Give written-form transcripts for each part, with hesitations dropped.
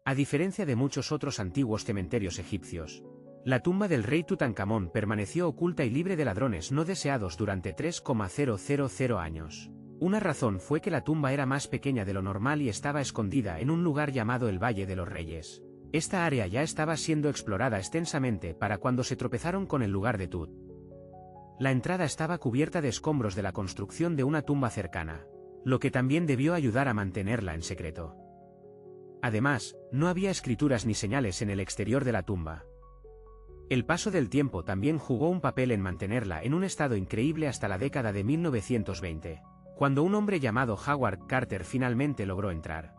A diferencia de muchos otros antiguos cementerios egipcios, la tumba del rey Tutankamón permaneció oculta y libre de ladrones no deseados durante 3,000 años. Una razón fue que la tumba era más pequeña de lo normal y estaba escondida en un lugar llamado el Valle de los Reyes. Esta área ya estaba siendo explorada extensamente para cuando se tropezaron con el lugar de Tut. La entrada estaba cubierta de escombros de la construcción de una tumba cercana, lo que también debió ayudar a mantenerla en secreto. Además, no había escrituras ni señales en el exterior de la tumba. El paso del tiempo también jugó un papel en mantenerla en un estado increíble hasta la década de 1920, cuando un hombre llamado Howard Carter finalmente logró entrar.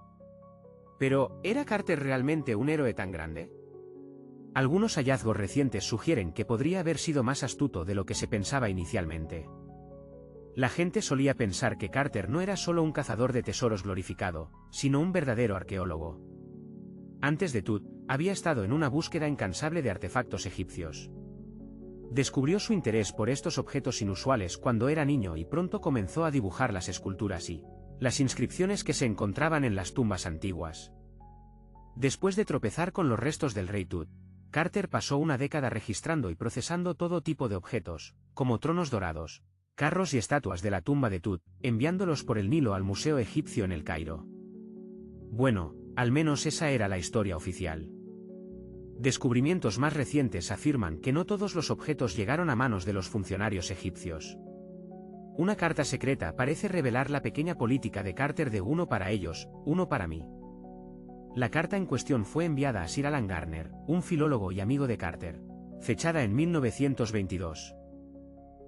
Pero, ¿era Carter realmente un héroe tan grande? Algunos hallazgos recientes sugieren que podría haber sido más astuto de lo que se pensaba inicialmente. La gente solía pensar que Carter no era solo un cazador de tesoros glorificado, sino un verdadero arqueólogo. Antes de Tut, había estado en una búsqueda incansable de artefactos egipcios. Descubrió su interés por estos objetos inusuales cuando era niño y pronto comenzó a dibujar las esculturas y las inscripciones que se encontraban en las tumbas antiguas. Después de tropezar con los restos del rey Tut, Carter pasó una década registrando y procesando todo tipo de objetos, como tronos dorados, carros y estatuas de la tumba de Tut, enviándolos por el Nilo al Museo Egipcio en El Cairo. Bueno, al menos esa era la historia oficial. Descubrimientos más recientes afirman que no todos los objetos llegaron a manos de los funcionarios egipcios. Una carta secreta parece revelar la pequeña política de Carter de uno para ellos, uno para mí. La carta en cuestión fue enviada a Sir Alan Garner, un filólogo y amigo de Carter, fechada en 1922.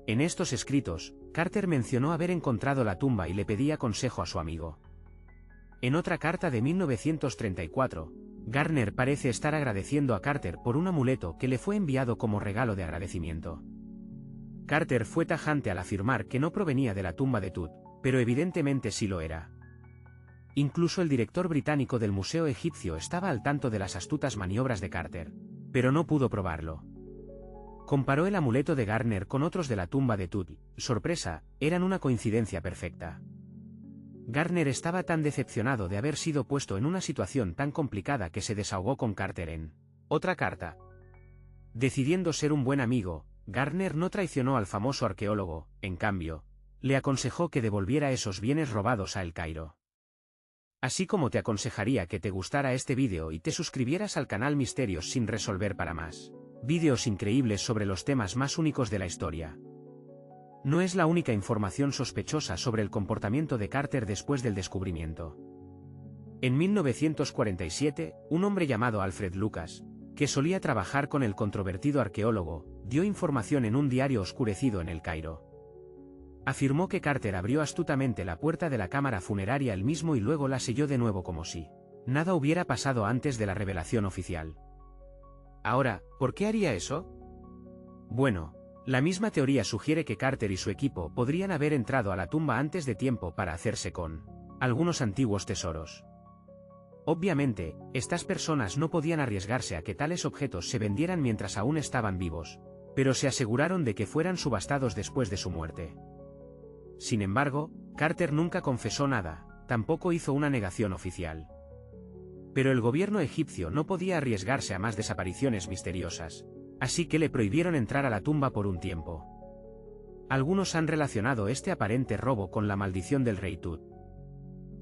En estos escritos, Carter mencionó haber encontrado la tumba y le pedía consejo a su amigo. En otra carta de 1934, Garner parece estar agradeciendo a Carter por un amuleto que le fue enviado como regalo de agradecimiento. Carter fue tajante al afirmar que no provenía de la tumba de Tut, pero evidentemente sí lo era. Incluso el director británico del Museo Egipcio estaba al tanto de las astutas maniobras de Carter, pero no pudo probarlo. Comparó el amuleto de Garner con otros de la tumba de Tut. Sorpresa, eran una coincidencia perfecta. Garner estaba tan decepcionado de haber sido puesto en una situación tan complicada que se desahogó con Carter en otra carta. Decidiendo ser un buen amigo, Garner no traicionó al famoso arqueólogo, en cambio, le aconsejó que devolviera esos bienes robados a El Cairo. Así como te aconsejaría que te gustara este vídeo y te suscribieras al canal Misterios sin resolver para más vídeos increíbles sobre los temas más únicos de la historia. No es la única información sospechosa sobre el comportamiento de Carter después del descubrimiento. En 1947, un hombre llamado Alfred Lucas, que solía trabajar con el controvertido arqueólogo, dio información en un diario oscurecido en El Cairo. Afirmó que Carter abrió astutamente la puerta de la cámara funeraria él mismo y luego la selló de nuevo como si nada hubiera pasado antes de la revelación oficial. Ahora, ¿por qué haría eso? Bueno, la misma teoría sugiere que Carter y su equipo podrían haber entrado a la tumba antes de tiempo para hacerse con algunos antiguos tesoros. Obviamente, estas personas no podían arriesgarse a que tales objetos se vendieran mientras aún estaban vivos, pero se aseguraron de que fueran subastados después de su muerte. Sin embargo, Carter nunca confesó nada, tampoco hizo una negación oficial. Pero el gobierno egipcio no podía arriesgarse a más desapariciones misteriosas, así que le prohibieron entrar a la tumba por un tiempo. Algunos han relacionado este aparente robo con la maldición del rey Tut.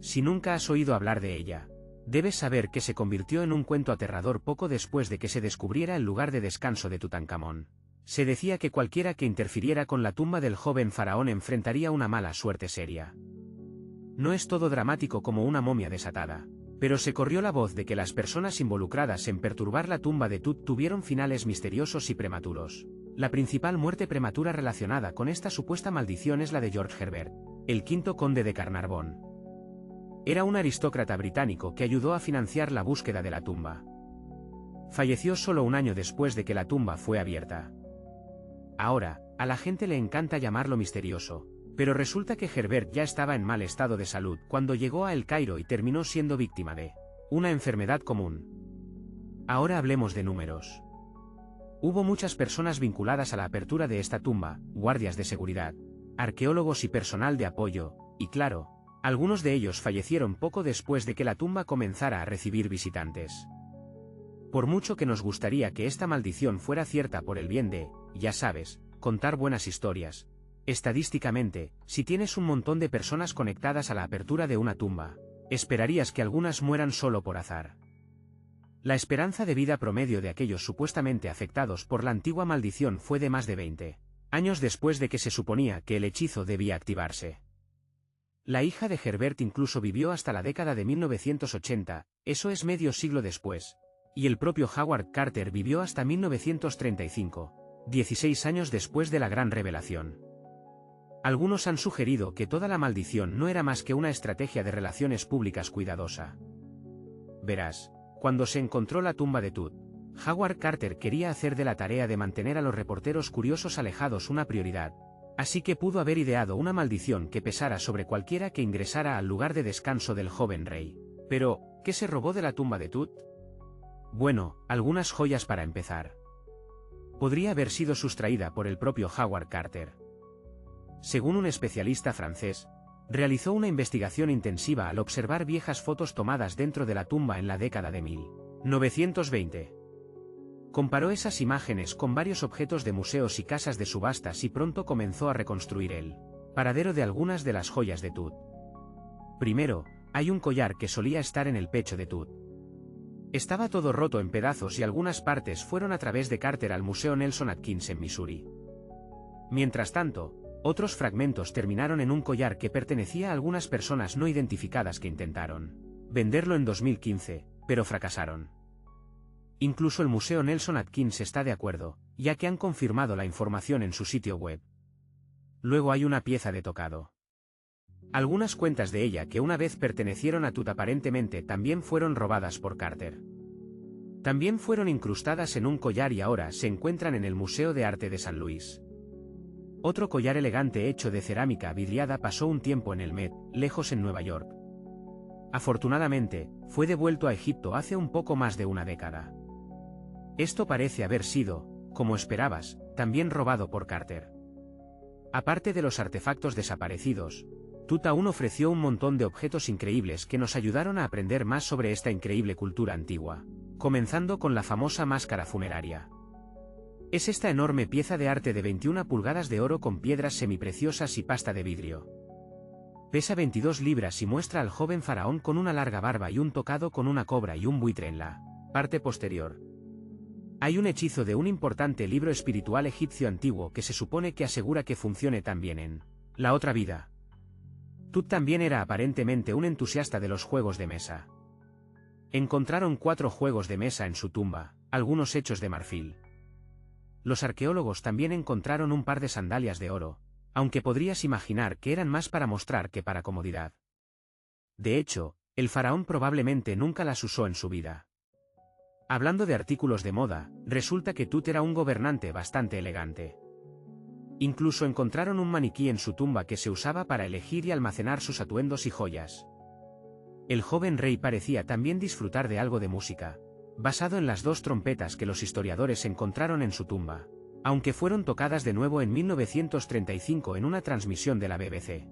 Si nunca has oído hablar de ella, debes saber que se convirtió en un cuento aterrador poco después de que se descubriera el lugar de descanso de Tutankamón. Se decía que cualquiera que interfiriera con la tumba del joven faraón enfrentaría una mala suerte seria. No es todo dramático como una momia desatada, pero se corrió la voz de que las personas involucradas en perturbar la tumba de Tut tuvieron finales misteriosos y prematuros. La principal muerte prematura relacionada con esta supuesta maldición es la de George Herbert, el quinto conde de Carnarvon. Era un aristócrata británico que ayudó a financiar la búsqueda de la tumba. Falleció solo un año después de que la tumba fue abierta. Ahora, a la gente le encanta llamarlo misterioso, pero resulta que Herbert ya estaba en mal estado de salud cuando llegó a El Cairo y terminó siendo víctima de una enfermedad común. Ahora hablemos de números. Hubo muchas personas vinculadas a la apertura de esta tumba, guardias de seguridad, arqueólogos y personal de apoyo, y claro, Algunos de ellos fallecieron poco después de que la tumba comenzara a recibir visitantes. Por mucho que nos gustaría que esta maldición fuera cierta por el bien de, ya sabes, contar buenas historias, estadísticamente, si tienes un montón de personas conectadas a la apertura de una tumba, esperarías que algunas mueran solo por azar. La esperanza de vida promedio de aquellos supuestamente afectados por la antigua maldición fue de más de 20 años después de que se suponía que el hechizo debía activarse. La hija de Herbert incluso vivió hasta la década de 1980, eso es medio siglo después, y el propio Howard Carter vivió hasta 1935, 16 años después de la gran revelación. Algunos han sugerido que toda la maldición no era más que una estrategia de relaciones públicas cuidadosa. Verás, cuando se encontró la tumba de Tut, Howard Carter quería hacer de la tarea de mantener a los reporteros curiosos alejados una prioridad, así que pudo haber ideado una maldición que pesara sobre cualquiera que ingresara al lugar de descanso del joven rey. Pero, ¿qué se robó de la tumba de Tut? Bueno, algunas joyas para empezar. Podría haber sido sustraída por el propio Howard Carter. Según un especialista francés, realizó una investigación intensiva al observar viejas fotos tomadas dentro de la tumba en la década de 1920. Comparó esas imágenes con varios objetos de museos y casas de subastas y pronto comenzó a reconstruir el paradero de algunas de las joyas de Tut. Primero, hay un collar que solía estar en el pecho de Tut. Estaba todo roto en pedazos y algunas partes fueron a través de Carter al Museo Nelson Atkins en Missouri. Mientras tanto, otros fragmentos terminaron en un collar que pertenecía a algunas personas no identificadas que intentaron venderlo en 2015, pero fracasaron. Incluso el Museo Nelson Atkins está de acuerdo, ya que han confirmado la información en su sitio web. Luego hay una pieza de tocado. Algunas cuentas de ella que una vez pertenecieron a Tut aparentemente también fueron robadas por Carter. También fueron incrustadas en un collar y ahora se encuentran en el Museo de Arte de San Luis. Otro collar elegante hecho de cerámica vidriada pasó un tiempo en el Met, lejos en Nueva York. Afortunadamente, fue devuelto a Egipto hace un poco más de una década. Esto parece haber sido, como esperabas, también robado por Carter. Aparte de los artefactos desaparecidos, Tut aún ofreció un montón de objetos increíbles que nos ayudaron a aprender más sobre esta increíble cultura antigua, comenzando con la famosa máscara funeraria. Es esta enorme pieza de arte de 21 pulgadas de oro con piedras semipreciosas y pasta de vidrio. Pesa 22 libras y muestra al joven faraón con una larga barba y un tocado con una cobra y un buitre en la parte posterior. Hay un hechizo de un importante libro espiritual egipcio antiguo que se supone que asegura que funcione también en la otra vida. Tut también era aparentemente un entusiasta de los juegos de mesa. Encontraron 4 juegos de mesa en su tumba, algunos hechos de marfil. Los arqueólogos también encontraron un par de sandalias de oro, aunque podrías imaginar que eran más para mostrar que para comodidad. De hecho, el faraón probablemente nunca las usó en su vida. Hablando de artículos de moda, resulta que Tut era un gobernante bastante elegante. Incluso encontraron un maniquí en su tumba que se usaba para elegir y almacenar sus atuendos y joyas. El joven rey parecía también disfrutar de algo de música, basado en las 2 trompetas que los historiadores encontraron en su tumba, aunque fueron tocadas de nuevo en 1935 en una transmisión de la BBC.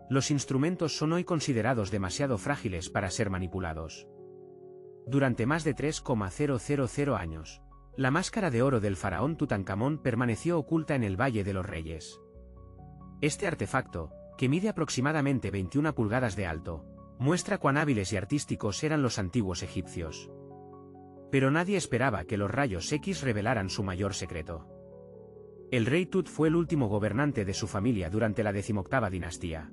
Los instrumentos son hoy considerados demasiado frágiles para ser manipulados. Durante más de 3,000 años, la máscara de oro del faraón Tutankamón permaneció oculta en el Valle de los Reyes. Este artefacto, que mide aproximadamente 21 pulgadas de alto, muestra cuán hábiles y artísticos eran los antiguos egipcios. Pero nadie esperaba que los rayos X revelaran su mayor secreto. El rey Tut fue el último gobernante de su familia durante la 18ª dinastía.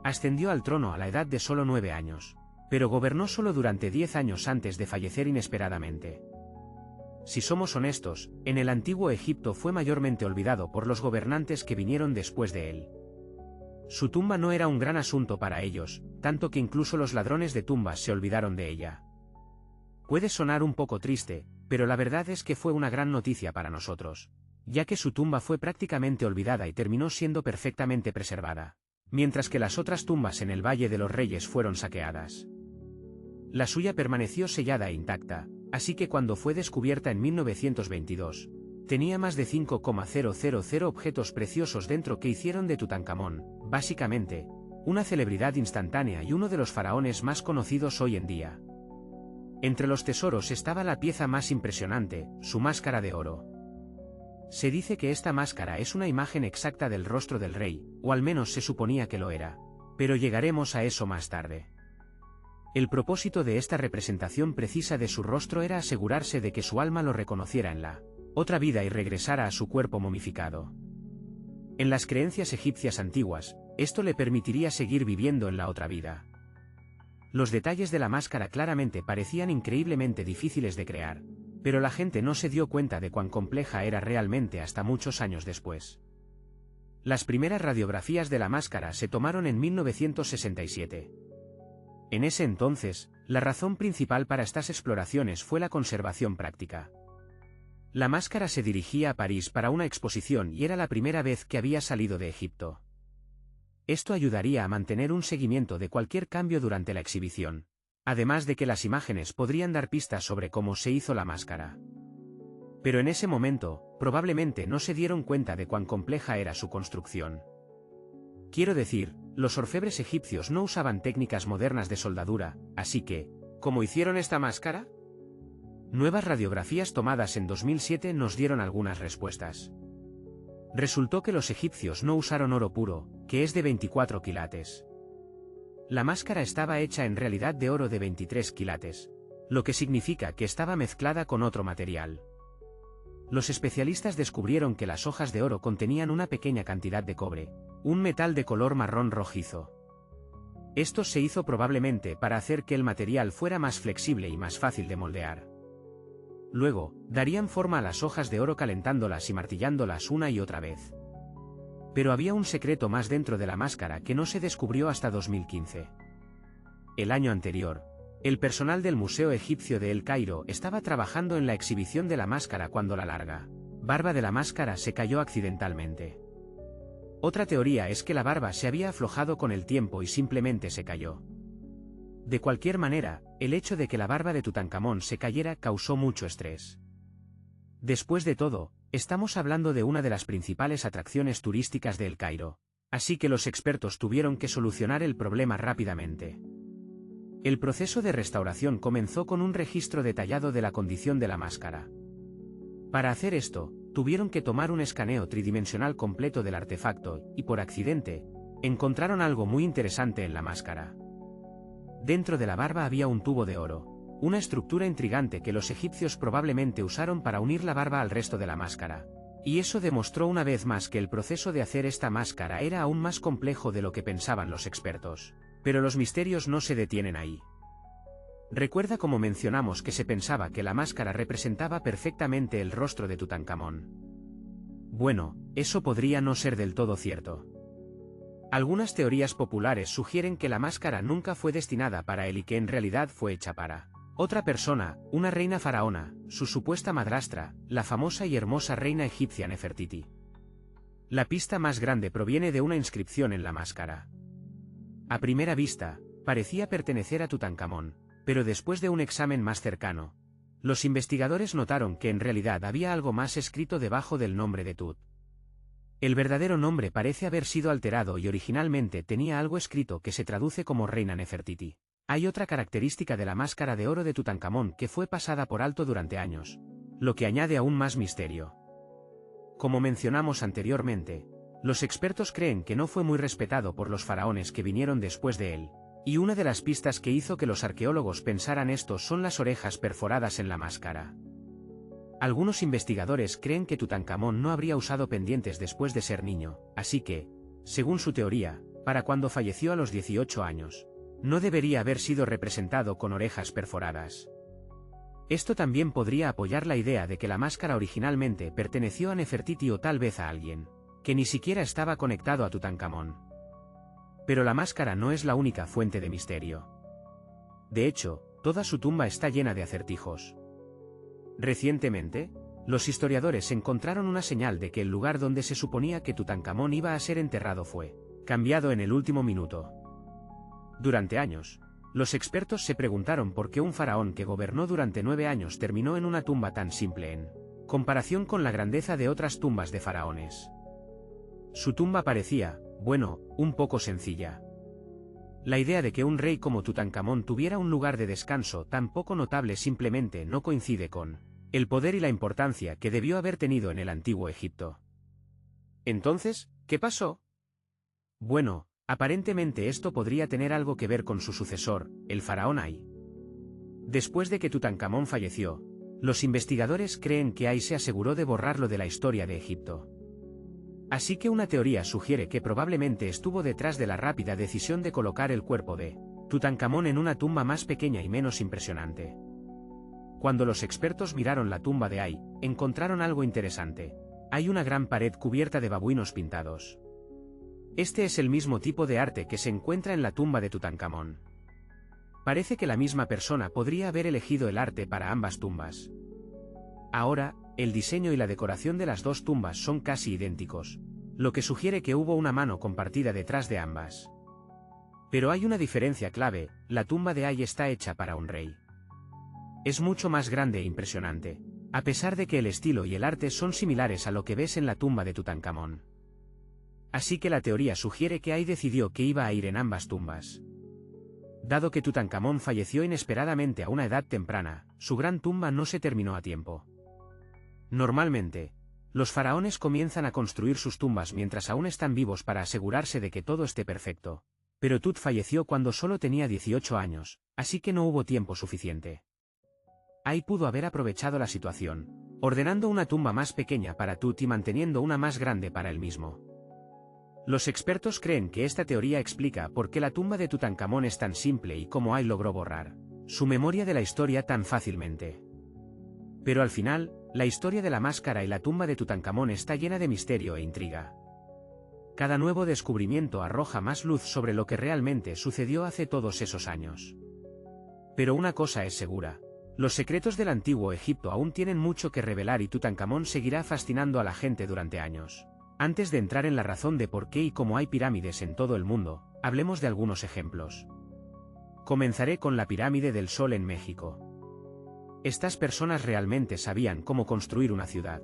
Ascendió al trono a la edad de solo 9 años. Pero gobernó solo durante 10 años antes de fallecer inesperadamente. Si somos honestos, en el antiguo Egipto fue mayormente olvidado por los gobernantes que vinieron después de él. Su tumba no era un gran asunto para ellos, tanto que incluso los ladrones de tumbas se olvidaron de ella. Puede sonar un poco triste, pero la verdad es que fue una gran noticia para nosotros, ya que su tumba fue prácticamente olvidada y terminó siendo perfectamente preservada, mientras que las otras tumbas en el Valle de los Reyes fueron saqueadas. La suya permaneció sellada e intacta, así que cuando fue descubierta en 1922, tenía más de 5,000 objetos preciosos dentro que hicieron de Tutankamón, básicamente, una celebridad instantánea y uno de los faraones más conocidos hoy en día. Entre los tesoros estaba la pieza más impresionante, su máscara de oro. Se dice que esta máscara es una imagen exacta del rostro del rey, o al menos se suponía que lo era. Pero llegaremos a eso más tarde. El propósito de esta representación precisa de su rostro era asegurarse de que su alma lo reconociera en la otra vida y regresara a su cuerpo momificado. En las creencias egipcias antiguas, esto le permitiría seguir viviendo en la otra vida. Los detalles de la máscara claramente parecían increíblemente difíciles de crear, pero la gente no se dio cuenta de cuán compleja era realmente hasta muchos años después. Las primeras radiografías de la máscara se tomaron en 1967. En ese entonces, la razón principal para estas exploraciones fue la conservación práctica. La máscara se dirigía a París para una exposición y era la primera vez que había salido de Egipto. Esto ayudaría a mantener un seguimiento de cualquier cambio durante la exhibición, además de que las imágenes podrían dar pistas sobre cómo se hizo la máscara. Pero en ese momento, probablemente no se dieron cuenta de cuán compleja era su construcción. Quiero decir, los orfebres egipcios no usaban técnicas modernas de soldadura, así que, ¿cómo hicieron esta máscara? Nuevas radiografías tomadas en 2007 nos dieron algunas respuestas. Resultó que los egipcios no usaron oro puro, que es de 24 quilates. La máscara estaba hecha en realidad de oro de 23 quilates, lo que significa que estaba mezclada con otro material. Los especialistas descubrieron que las hojas de oro contenían una pequeña cantidad de cobre, un metal de color marrón rojizo. Esto se hizo probablemente para hacer que el material fuera más flexible y más fácil de moldear. Luego, darían forma a las hojas de oro calentándolas y martillándolas una y otra vez. Pero había un secreto más dentro de la máscara que no se descubrió hasta 2015. El año anterior, el personal del Museo Egipcio de El Cairo estaba trabajando en la exhibición de la máscara cuando la larga barba de la máscara se cayó accidentalmente. Otra teoría es que la barba se había aflojado con el tiempo y simplemente se cayó. De cualquier manera, el hecho de que la barba de Tutankamón se cayera causó mucho estrés. Después de todo, estamos hablando de una de las principales atracciones turísticas de El Cairo, así que los expertos tuvieron que solucionar el problema rápidamente. El proceso de restauración comenzó con un registro detallado de la condición de la máscara. Para hacer esto, tuvieron que tomar un escaneo tridimensional completo del artefacto y, por accidente, encontraron algo muy interesante en la máscara. Dentro de la barba había un tubo de oro, una estructura intrigante que los egipcios probablemente usaron para unir la barba al resto de la máscara. Y eso demostró una vez más que el proceso de hacer esta máscara era aún más complejo de lo que pensaban los expertos. Pero los misterios no se detienen ahí. Recuerda cómo mencionamos que se pensaba que la máscara representaba perfectamente el rostro de Tutankamón. Bueno, eso podría no ser del todo cierto. Algunas teorías populares sugieren que la máscara nunca fue destinada para él y que en realidad fue hecha para otra persona, una reina faraona, su supuesta madrastra, la famosa y hermosa reina egipcia Nefertiti. La pista más grande proviene de una inscripción en la máscara. A primera vista, parecía pertenecer a Tutankamón, pero después de un examen más cercano, los investigadores notaron que en realidad había algo más escrito debajo del nombre de Tut. El verdadero nombre parece haber sido alterado y originalmente tenía algo escrito que se traduce como Reina Nefertiti. Hay otra característica de la máscara de oro de Tutankamón que fue pasada por alto durante años, lo que añade aún más misterio. Como mencionamos anteriormente, los expertos creen que no fue muy respetado por los faraones que vinieron después de él, y una de las pistas que hizo que los arqueólogos pensaran esto son las orejas perforadas en la máscara. Algunos investigadores creen que Tutankamón no habría usado pendientes después de ser niño, así que, según su teoría, para cuando falleció a los 18 años, no debería haber sido representado con orejas perforadas. Esto también podría apoyar la idea de que la máscara originalmente perteneció a Nefertiti o tal vez a alguien que ni siquiera estaba conectado a Tutankamón. Pero la máscara no es la única fuente de misterio. De hecho, toda su tumba está llena de acertijos. Recientemente, los historiadores encontraron una señal de que el lugar donde se suponía que Tutankamón iba a ser enterrado fue cambiado en el último minuto. Durante años, los expertos se preguntaron por qué un faraón que gobernó durante 9 años terminó en una tumba tan simple en comparación con la grandeza de otras tumbas de faraones. Su tumba parecía, bueno, un poco sencilla. La idea de que un rey como Tutankamón tuviera un lugar de descanso tan poco notable simplemente no coincide con el poder y la importancia que debió haber tenido en el antiguo Egipto. Entonces, ¿qué pasó? Bueno, aparentemente esto podría tener algo que ver con su sucesor, el faraón Ay. Después de que Tutankamón falleció, los investigadores creen que Ay se aseguró de borrarlo de la historia de Egipto. Así que una teoría sugiere que probablemente estuvo detrás de la rápida decisión de colocar el cuerpo de Tutankamón en una tumba más pequeña y menos impresionante. Cuando los expertos miraron la tumba de Ay, encontraron algo interesante. Hay una gran pared cubierta de babuinos pintados. Este es el mismo tipo de arte que se encuentra en la tumba de Tutankamón. Parece que la misma persona podría haber elegido el arte para ambas tumbas. Ahora, el diseño y la decoración de las dos tumbas son casi idénticos, lo que sugiere que hubo una mano compartida detrás de ambas. Pero hay una diferencia clave: la tumba de Ay está hecha para un rey. Es mucho más grande e impresionante, a pesar de que el estilo y el arte son similares a lo que ves en la tumba de Tutankamón. Así que la teoría sugiere que Ay decidió que iba a ir en ambas tumbas. Dado que Tutankamón falleció inesperadamente a una edad temprana, su gran tumba no se terminó a tiempo. Normalmente, los faraones comienzan a construir sus tumbas mientras aún están vivos para asegurarse de que todo esté perfecto. Pero Tut falleció cuando solo tenía 18 años, así que no hubo tiempo suficiente. Ay pudo haber aprovechado la situación, ordenando una tumba más pequeña para Tut y manteniendo una más grande para él mismo. Los expertos creen que esta teoría explica por qué la tumba de Tutankamón es tan simple y cómo Ay logró borrar su memoria de la historia tan fácilmente. Pero al final, la historia de la máscara y la tumba de Tutankamón está llena de misterio e intriga. Cada nuevo descubrimiento arroja más luz sobre lo que realmente sucedió hace todos esos años. Pero una cosa es segura: los secretos del antiguo Egipto aún tienen mucho que revelar y Tutankamón seguirá fascinando a la gente durante años. Antes de entrar en la razón de por qué y cómo hay pirámides en todo el mundo, hablemos de algunos ejemplos. Comenzaré con la pirámide del Sol en México. Estas personas realmente sabían cómo construir una ciudad.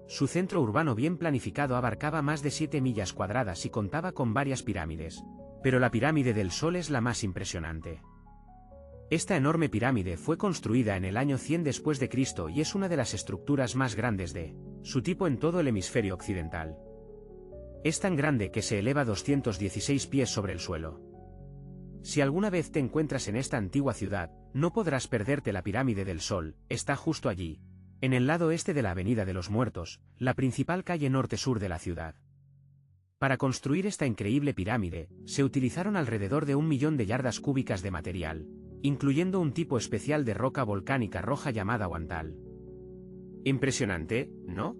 Su centro urbano bien planificado abarcaba más de 7 millas cuadradas y contaba con varias pirámides, pero la pirámide del Sol es la más impresionante. Esta enorme pirámide fue construida en el año 100 después de Cristo y es una de las estructuras más grandes de su tipo en todo el hemisferio occidental. Es tan grande que se eleva 216 pies sobre el suelo. Si alguna vez te encuentras en esta antigua ciudad, no podrás perderte la pirámide del Sol. Está justo allí, en el lado este de la Avenida de los Muertos, la principal calle norte-sur de la ciudad. Para construir esta increíble pirámide, se utilizaron alrededor de 1 millón de yardas cúbicas de material, incluyendo un tipo especial de roca volcánica roja llamada guantal. Impresionante, ¿no?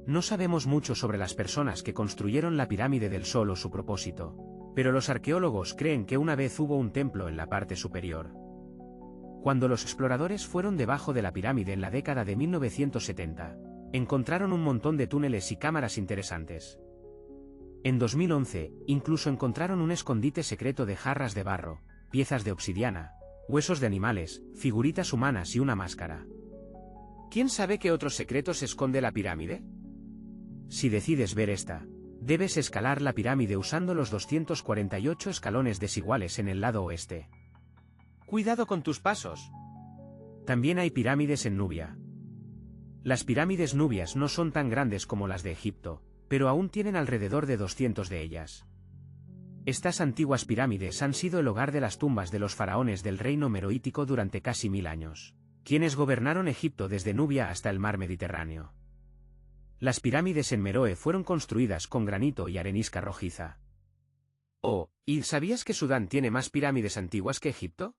No sabemos mucho sobre las personas que construyeron la pirámide del Sol o su propósito, pero los arqueólogos creen que una vez hubo un templo en la parte superior. Cuando los exploradores fueron debajo de la pirámide en la década de 1970, encontraron un montón de túneles y cámaras interesantes. En 2011, incluso encontraron un escondite secreto de jarras de barro, piezas de obsidiana, huesos de animales, figuritas humanas y una máscara. ¿Quién sabe qué otros secretos esconde la pirámide? Si decides ver esta, debes escalar la pirámide usando los 248 escalones desiguales en el lado oeste. Cuidado con tus pasos. También hay pirámides en Nubia. Las pirámides nubias no son tan grandes como las de Egipto, pero aún tienen alrededor de 200 de ellas. Estas antiguas pirámides han sido el hogar de las tumbas de los faraones del reino meroítico durante casi 1000 años, quienes gobernaron Egipto desde Nubia hasta el mar Mediterráneo. Las pirámides en Meroe fueron construidas con granito y arenisca rojiza. Oh, ¿y sabías que Sudán tiene más pirámides antiguas que Egipto?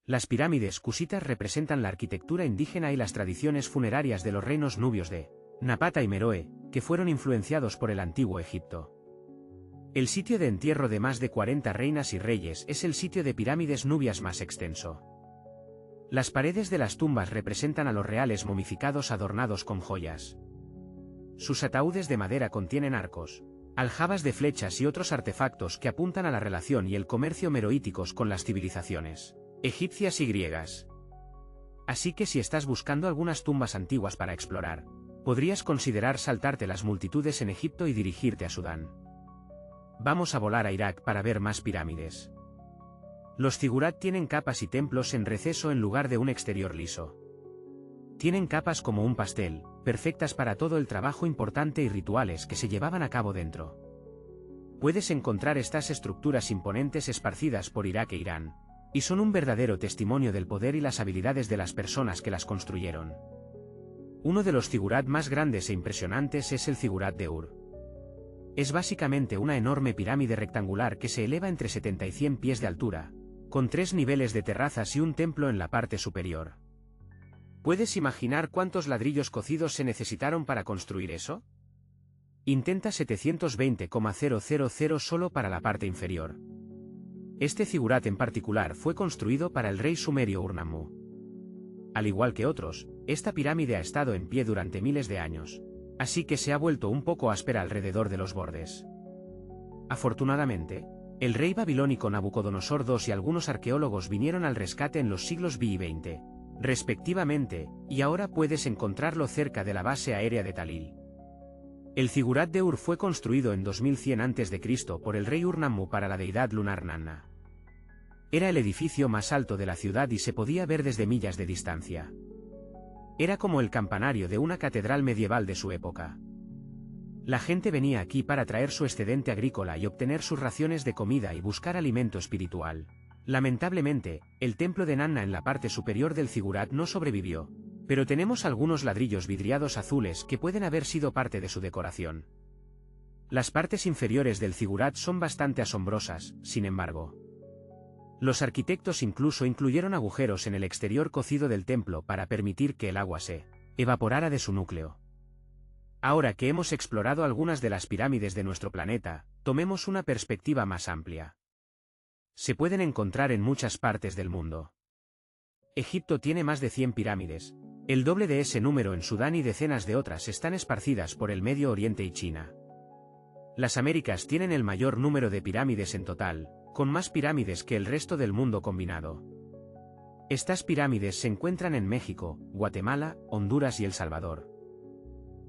Las pirámides cusitas representan la arquitectura indígena y las tradiciones funerarias de los reinos nubios de Napata y Meroe, que fueron influenciados por el antiguo Egipto. El sitio de entierro de más de 40 reinas y reyes es el sitio de pirámides nubias más extenso. Las paredes de las tumbas representan a los reales momificados adornados con joyas. Sus ataúdes de madera contienen arcos, aljabas de flechas y otros artefactos que apuntan a la relación y el comercio meroíticos con las civilizaciones egipcias y griegas. Así que si estás buscando algunas tumbas antiguas para explorar, podrías considerar saltarte las multitudes en Egipto y dirigirte a Sudán. Vamos a volar a Irak para ver más pirámides. Los zigurat tienen capas y templos en receso en lugar de un exterior liso. Tienen capas como un pastel, perfectas para todo el trabajo importante y rituales que se llevaban a cabo dentro. Puedes encontrar estas estructuras imponentes esparcidas por Irak e Irán, y son un verdadero testimonio del poder y las habilidades de las personas que las construyeron. Uno de los zigurat más grandes e impresionantes es el zigurat de Ur. Es básicamente una enorme pirámide rectangular que se eleva entre 70 y 100 pies de altura, con 3 niveles de terrazas y un templo en la parte superior. ¿Puedes imaginar cuántos ladrillos cocidos se necesitaron para construir eso? Intenta 720,000 solo para la parte inferior. Este zigurat en particular fue construido para el rey sumerio Urnammu. Al igual que otros, esta pirámide ha estado en pie durante miles de años, así que se ha vuelto un poco áspera alrededor de los bordes. Afortunadamente, el rey babilónico Nabucodonosor II y algunos arqueólogos vinieron al rescate en los siglos VI y XX, respectivamente, y ahora puedes encontrarlo cerca de la base aérea de Talil. El zigurat de Ur fue construido en 2100 a.C. por el rey Urnammu para la deidad lunar Nanna. Era el edificio más alto de la ciudad y se podía ver desde millas de distancia. Era como el campanario de una catedral medieval de su época. La gente venía aquí para traer su excedente agrícola y obtener sus raciones de comida y buscar alimento espiritual. Lamentablemente, el templo de Nanna en la parte superior del zigurat no sobrevivió, pero tenemos algunos ladrillos vidriados azules que pueden haber sido parte de su decoración. Las partes inferiores del zigurat son bastante asombrosas, sin embargo. Los arquitectos incluso incluyeron agujeros en el exterior cocido del templo para permitir que el agua se evaporara de su núcleo. Ahora que hemos explorado algunas de las pirámides de nuestro planeta, tomemos una perspectiva más amplia. Se pueden encontrar en muchas partes del mundo. Egipto tiene más de 100 pirámides, el doble de ese número en Sudán y decenas de otras están esparcidas por el Medio Oriente y China. Las Américas tienen el mayor número de pirámides en total, con más pirámides que el resto del mundo combinado. Estas pirámides se encuentran en México, Guatemala, Honduras y El Salvador.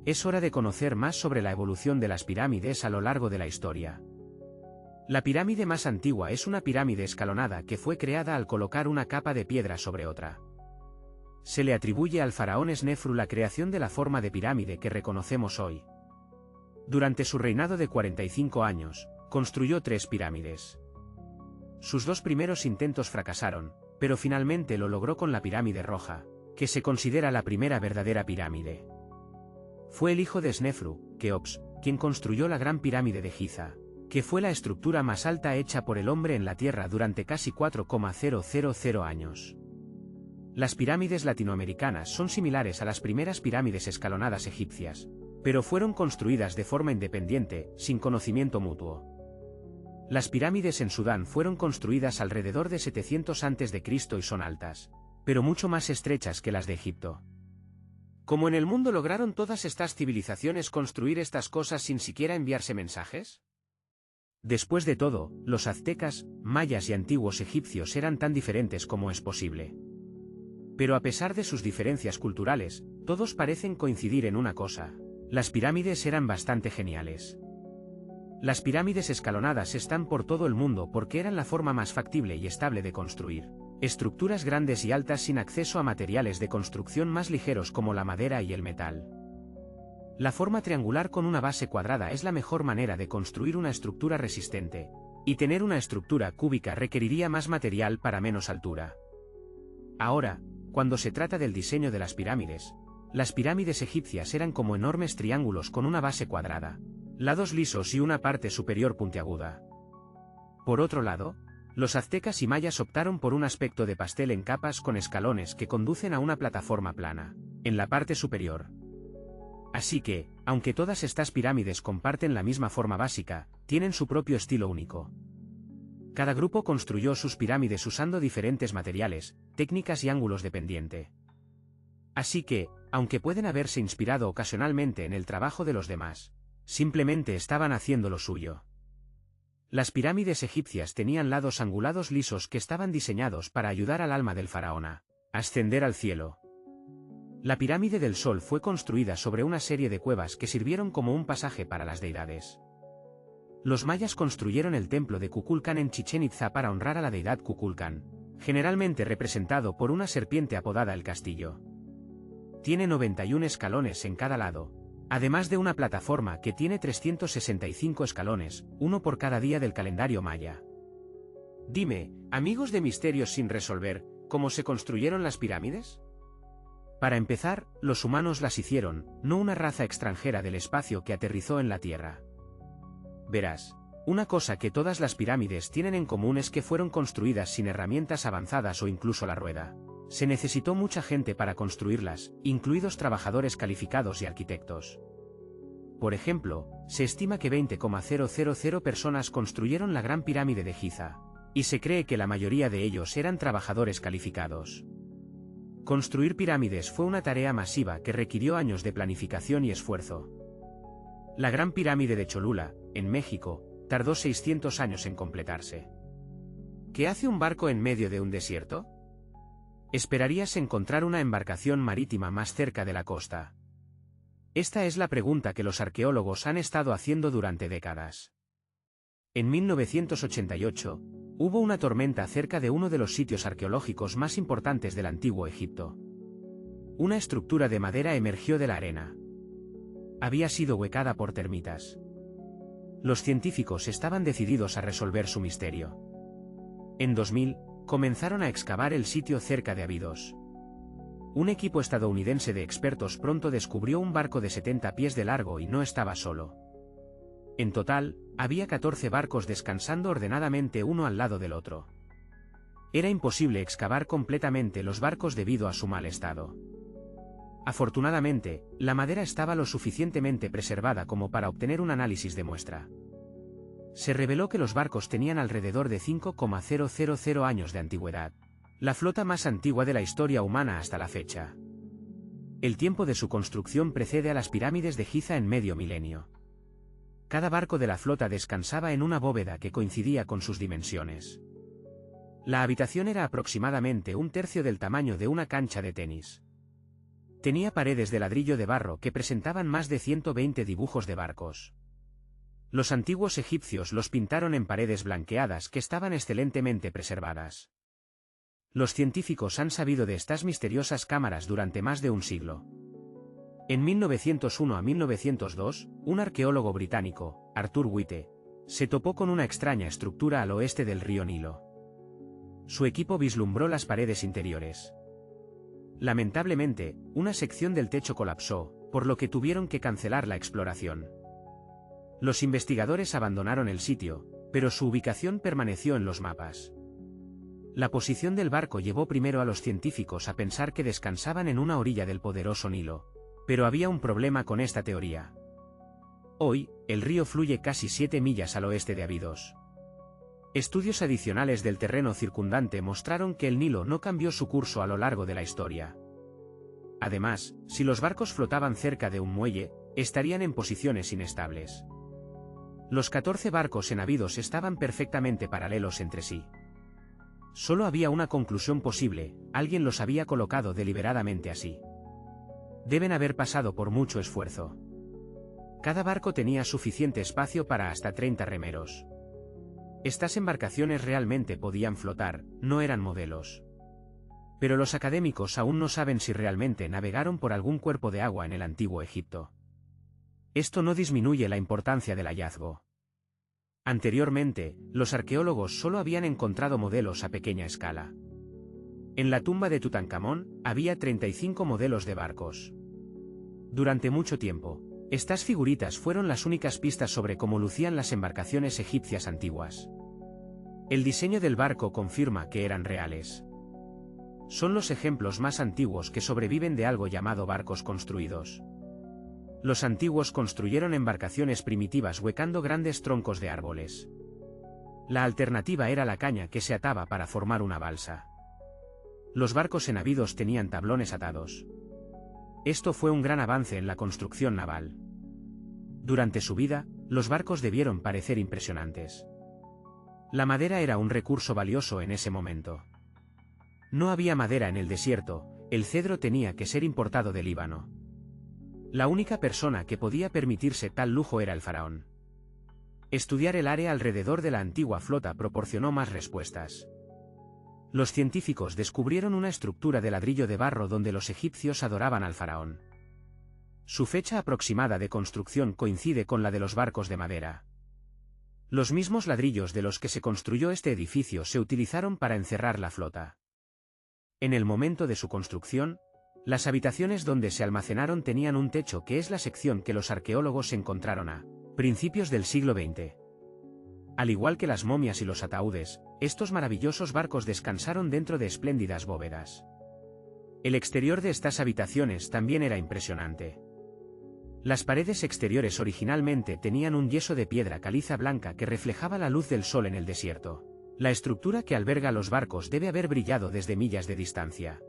Es hora de conocer más sobre la evolución de las pirámides a lo largo de la historia. La pirámide más antigua es una pirámide escalonada que fue creada al colocar una capa de piedra sobre otra. Se le atribuye al faraón Snefru la creación de la forma de pirámide que reconocemos hoy. Durante su reinado de 45 años, construyó 3 pirámides. Sus 2 primeros intentos fracasaron, pero finalmente lo logró con la pirámide roja, que se considera la primera verdadera pirámide. Fue el hijo de Snefru, Keops, quien construyó la gran pirámide de Giza, que fue la estructura más alta hecha por el hombre en la Tierra durante casi 4,000 años. Las pirámides latinoamericanas son similares a las primeras pirámides escalonadas egipcias, pero fueron construidas de forma independiente, sin conocimiento mutuo. Las pirámides en Sudán fueron construidas alrededor de 700 a.C. y son altas, pero mucho más estrechas que las de Egipto. ¿Cómo en el mundo lograron todas estas civilizaciones construir estas cosas sin siquiera enviarse mensajes? Después de todo, los aztecas, mayas y antiguos egipcios eran tan diferentes como es posible. Pero a pesar de sus diferencias culturales, todos parecen coincidir en una cosa: las pirámides eran bastante geniales. Las pirámides escalonadas están por todo el mundo porque eran la forma más factible y estable de construir estructuras grandes y altas sin acceso a materiales de construcción más ligeros como la madera y el metal. La forma triangular con una base cuadrada es la mejor manera de construir una estructura resistente, y tener una estructura cúbica requeriría más material para menos altura. Ahora, cuando se trata del diseño de las pirámides egipcias eran como enormes triángulos con una base cuadrada, lados lisos y una parte superior puntiaguda. Por otro lado, los aztecas y mayas optaron por un aspecto de pastel en capas con escalones que conducen a una plataforma plana, en la parte superior. Así que, aunque todas estas pirámides comparten la misma forma básica, tienen su propio estilo único. Cada grupo construyó sus pirámides usando diferentes materiales, técnicas y ángulos de pendiente. Así que, aunque pueden haberse inspirado ocasionalmente en el trabajo de los demás, simplemente estaban haciendo lo suyo. Las pirámides egipcias tenían lados angulados lisos que estaban diseñados para ayudar al alma del faraón a ascender al cielo. La pirámide del Sol fue construida sobre una serie de cuevas que sirvieron como un pasaje para las deidades. Los mayas construyeron el templo de Kukulcán en Chichén Itzá para honrar a la deidad Kukulcán, generalmente representado por una serpiente apodada el castillo. Tiene 91 escalones en cada lado, además de una plataforma que tiene 365 escalones, uno por cada día del calendario maya. Dime, amigos de Misterios sin resolver, ¿cómo se construyeron las pirámides? Para empezar, los humanos las hicieron, no una raza extranjera del espacio que aterrizó en la Tierra. Verás, una cosa que todas las pirámides tienen en común es que fueron construidas sin herramientas avanzadas o incluso la rueda. Se necesitó mucha gente para construirlas, incluidos trabajadores calificados y arquitectos. Por ejemplo, se estima que 20,000 personas construyeron la Gran Pirámide de Giza, y se cree que la mayoría de ellos eran trabajadores calificados. Construir pirámides fue una tarea masiva que requirió años de planificación y esfuerzo. La Gran Pirámide de Cholula, en México, tardó 600 años en completarse. ¿Qué hace un barco en medio de un desierto? Esperarías encontrar una embarcación marítima más cerca de la costa. Esta es la pregunta que los arqueólogos han estado haciendo durante décadas. En 1988, hubo una tormenta cerca de uno de los sitios arqueológicos más importantes del antiguo Egipto. Una estructura de madera emergió de la arena. Había sido huecada por termitas. Los científicos estaban decididos a resolver su misterio. En 2000, comenzaron a excavar el sitio cerca de Abidos. Un equipo estadounidense de expertos pronto descubrió un barco de 70 pies de largo y no estaba solo. En total, había 14 barcos descansando ordenadamente uno al lado del otro. Era imposible excavar completamente los barcos debido a su mal estado. Afortunadamente, la madera estaba lo suficientemente preservada como para obtener un análisis de muestra. Se reveló que los barcos tenían alrededor de 5,000 años de antigüedad, la flota más antigua de la historia humana hasta la fecha. El tiempo de su construcción precede a las pirámides de Giza en medio milenio. Cada barco de la flota descansaba en una bóveda que coincidía con sus dimensiones. La habitación era aproximadamente un tercio del tamaño de una cancha de tenis. Tenía paredes de ladrillo de barro que presentaban más de 120 dibujos de barcos. Los antiguos egipcios los pintaron en paredes blanqueadas que estaban excelentemente preservadas. Los científicos han sabido de estas misteriosas cámaras durante más de un siglo. En 1901 a 1902, un arqueólogo británico, Arthur White, se topó con una extraña estructura al oeste del río Nilo. Su equipo vislumbró las paredes interiores. Lamentablemente, una sección del techo colapsó, por lo que tuvieron que cancelar la exploración. Los investigadores abandonaron el sitio, pero su ubicación permaneció en los mapas. La posición del barco llevó primero a los científicos a pensar que descansaban en una orilla del poderoso Nilo, pero había un problema con esta teoría. Hoy, el río fluye casi 7 millas al oeste de Abidos. Estudios adicionales del terreno circundante mostraron que el Nilo no cambió su curso a lo largo de la historia. Además, si los barcos flotaban cerca de un muelle, estarían en posiciones inestables. Los 14 barcos en Abidos estaban perfectamente paralelos entre sí. Solo había una conclusión posible: alguien los había colocado deliberadamente así. Deben haber pasado por mucho esfuerzo. Cada barco tenía suficiente espacio para hasta 30 remeros. Estas embarcaciones realmente podían flotar, no eran modelos. Pero los académicos aún no saben si realmente navegaron por algún cuerpo de agua en el antiguo Egipto. Esto no disminuye la importancia del hallazgo. Anteriormente, los arqueólogos solo habían encontrado modelos a pequeña escala. En la tumba de Tutankamón, había 35 modelos de barcos. Durante mucho tiempo, estas figuritas fueron las únicas pistas sobre cómo lucían las embarcaciones egipcias antiguas. El diseño del barco confirma que eran reales. Son los ejemplos más antiguos que sobreviven de algo llamado barcos construidos. Los antiguos construyeron embarcaciones primitivas huecando grandes troncos de árboles. La alternativa era la caña que se ataba para formar una balsa. Los barcos en Abidos tenían tablones atados. Esto fue un gran avance en la construcción naval. Durante su vida, los barcos debieron parecer impresionantes. La madera era un recurso valioso en ese momento. No había madera en el desierto, el cedro tenía que ser importado de Líbano. La única persona que podía permitirse tal lujo era el faraón. Estudiar el área alrededor de la antigua flota proporcionó más respuestas. Los científicos descubrieron una estructura de ladrillo de barro donde los egipcios adoraban al faraón. Su fecha aproximada de construcción coincide con la de los barcos de madera. Los mismos ladrillos de los que se construyó este edificio se utilizaron para encerrar la flota. En el momento de su construcción, las habitaciones donde se almacenaron tenían un techo, que es la sección que los arqueólogos encontraron a principios del siglo XX. Al igual que las momias y los ataúdes, estos maravillosos barcos descansaron dentro de espléndidas bóvedas. El exterior de estas habitaciones también era impresionante. Las paredes exteriores originalmente tenían un yeso de piedra caliza blanca que reflejaba la luz del sol en el desierto. La estructura que alberga los barcos debe haber brillado desde millas de distancia.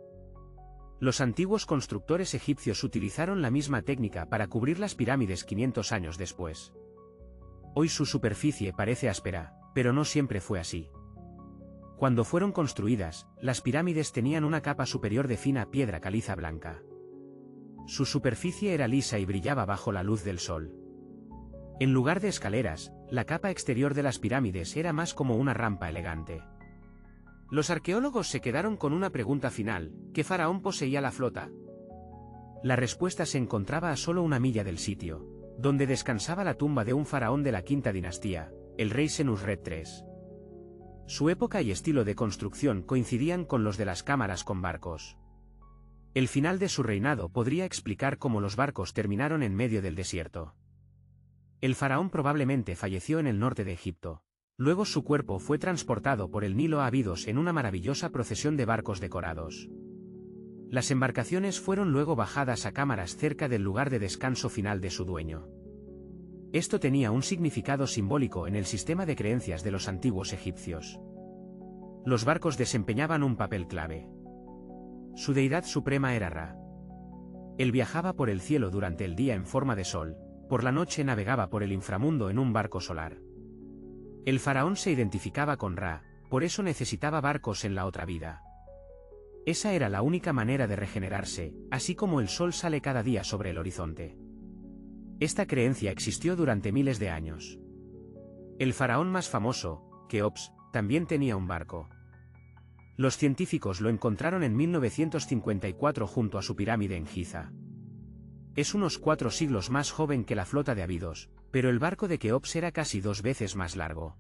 Los antiguos constructores egipcios utilizaron la misma técnica para cubrir las pirámides 500 años después. Hoy su superficie parece áspera, pero no siempre fue así. Cuando fueron construidas, las pirámides tenían una capa superior de fina piedra caliza blanca. Su superficie era lisa y brillaba bajo la luz del sol. En lugar de escaleras, la capa exterior de las pirámides era más como una rampa elegante. Los arqueólogos se quedaron con una pregunta final: ¿qué faraón poseía la flota? La respuesta se encontraba a solo una milla del sitio, donde descansaba la tumba de un faraón de la quinta dinastía, el rey Senusret III. Su época y estilo de construcción coincidían con los de las cámaras con barcos. El final de su reinado podría explicar cómo los barcos terminaron en medio del desierto. El faraón probablemente falleció en el norte de Egipto. Luego su cuerpo fue transportado por el Nilo a Abidos en una maravillosa procesión de barcos decorados. Las embarcaciones fueron luego bajadas a cámaras cerca del lugar de descanso final de su dueño. Esto tenía un significado simbólico en el sistema de creencias de los antiguos egipcios. Los barcos desempeñaban un papel clave. Su deidad suprema era Ra. Él viajaba por el cielo durante el día en forma de sol, por la noche navegaba por el inframundo en un barco solar. El faraón se identificaba con Ra, por eso necesitaba barcos en la otra vida. Esa era la única manera de regenerarse, así como el sol sale cada día sobre el horizonte. Esta creencia existió durante miles de años. El faraón más famoso, Keops, también tenía un barco. Los científicos lo encontraron en 1954 junto a su pirámide en Giza. Es unos 4 siglos más joven que la flota de Abidos, pero el barco de Keops era casi 2 veces más largo.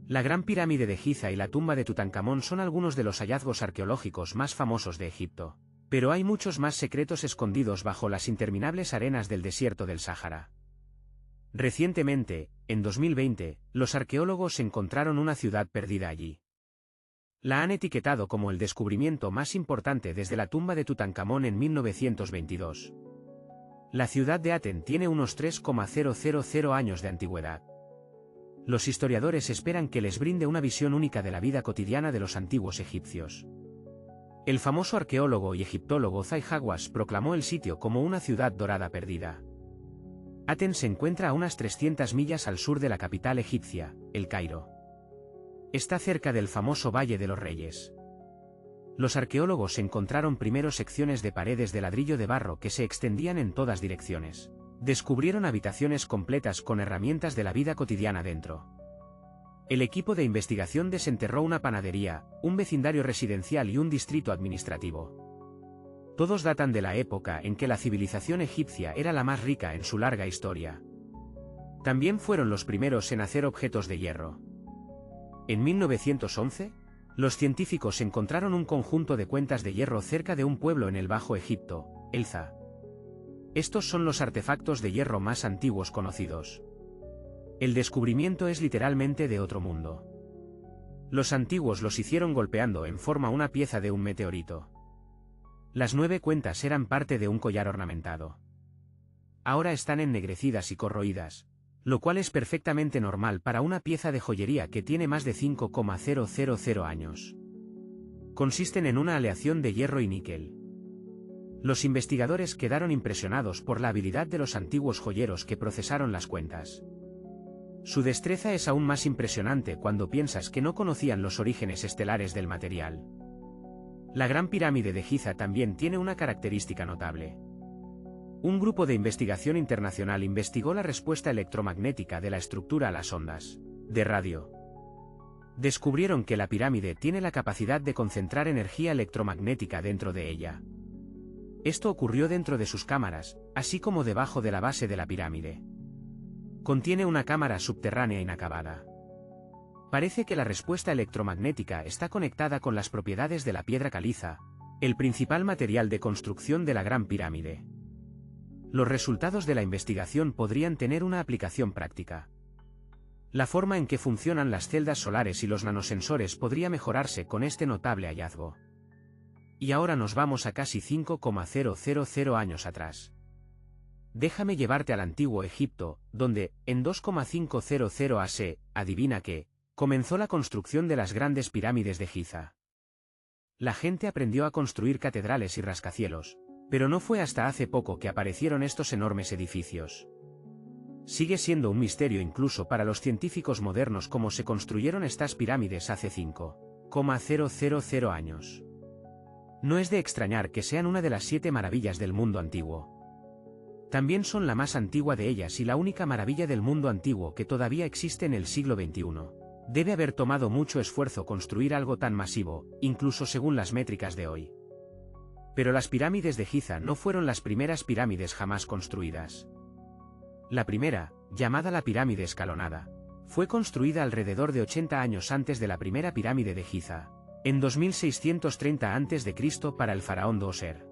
La Gran Pirámide de Giza y la tumba de Tutankamón son algunos de los hallazgos arqueológicos más famosos de Egipto, pero hay muchos más secretos escondidos bajo las interminables arenas del desierto del Sáhara. Recientemente, en 2020, los arqueólogos encontraron una ciudad perdida allí. La han etiquetado como el descubrimiento más importante desde la tumba de Tutankamón en 1922. La ciudad de Aten tiene unos 3,000 años de antigüedad. Los historiadores esperan que les brinde una visión única de la vida cotidiana de los antiguos egipcios. El famoso arqueólogo y egiptólogo Zahi Hawass proclamó el sitio como una ciudad dorada perdida. Aten se encuentra a unas 300 millas al sur de la capital egipcia, El Cairo. Está cerca del famoso Valle de los Reyes. Los arqueólogos encontraron primero secciones de paredes de ladrillo de barro que se extendían en todas direcciones. Descubrieron habitaciones completas con herramientas de la vida cotidiana dentro. El equipo de investigación desenterró una panadería, un vecindario residencial y un distrito administrativo. Todos datan de la época en que la civilización egipcia era la más rica en su larga historia. También fueron los primeros en hacer objetos de hierro. En 1911, los científicos encontraron un conjunto de cuentas de hierro cerca de un pueblo en el Bajo Egipto, Elza. Estos son los artefactos de hierro más antiguos conocidos. El descubrimiento es literalmente de otro mundo. Los antiguos los hicieron golpeando en forma una pieza de un meteorito. Las 9 cuentas eran parte de un collar ornamentado. Ahora están ennegrecidas y corroídas, lo cual es perfectamente normal para una pieza de joyería que tiene más de 5,000 años. Consisten en una aleación de hierro y níquel. Los investigadores quedaron impresionados por la habilidad de los antiguos joyeros que procesaron las cuentas. Su destreza es aún más impresionante cuando piensas que no conocían los orígenes estelares del material. La Gran Pirámide de Giza también tiene una característica notable. Un grupo de investigación internacional investigó la respuesta electromagnética de la estructura a las ondas de radio. Descubrieron que la pirámide tiene la capacidad de concentrar energía electromagnética dentro de ella. Esto ocurrió dentro de sus cámaras, así como debajo de la base de la pirámide. Contiene una cámara subterránea inacabada. Parece que la respuesta electromagnética está conectada con las propiedades de la piedra caliza, el principal material de construcción de la Gran Pirámide. Los resultados de la investigación podrían tener una aplicación práctica. La forma en que funcionan las celdas solares y los nanosensores podría mejorarse con este notable hallazgo. Y ahora nos vamos a casi 5,000 años atrás. Déjame llevarte al antiguo Egipto, donde, en 2,500 AC, adivina qué, comenzó la construcción de las grandes pirámides de Giza. La gente aprendió a construir catedrales y rascacielos, pero no fue hasta hace poco que aparecieron estos enormes edificios. Sigue siendo un misterio incluso para los científicos modernos cómo se construyeron estas pirámides hace 5,000 años. No es de extrañar que sean una de las 7 maravillas del mundo antiguo. También son la más antigua de ellas y la única maravilla del mundo antiguo que todavía existe en el siglo XXI. Debe haber tomado mucho esfuerzo construir algo tan masivo, incluso según las métricas de hoy. Pero las pirámides de Giza no fueron las primeras pirámides jamás construidas. La primera, llamada la pirámide escalonada, fue construida alrededor de 80 años antes de la primera pirámide de Giza, en 2630 a.C. para el faraón Djoser.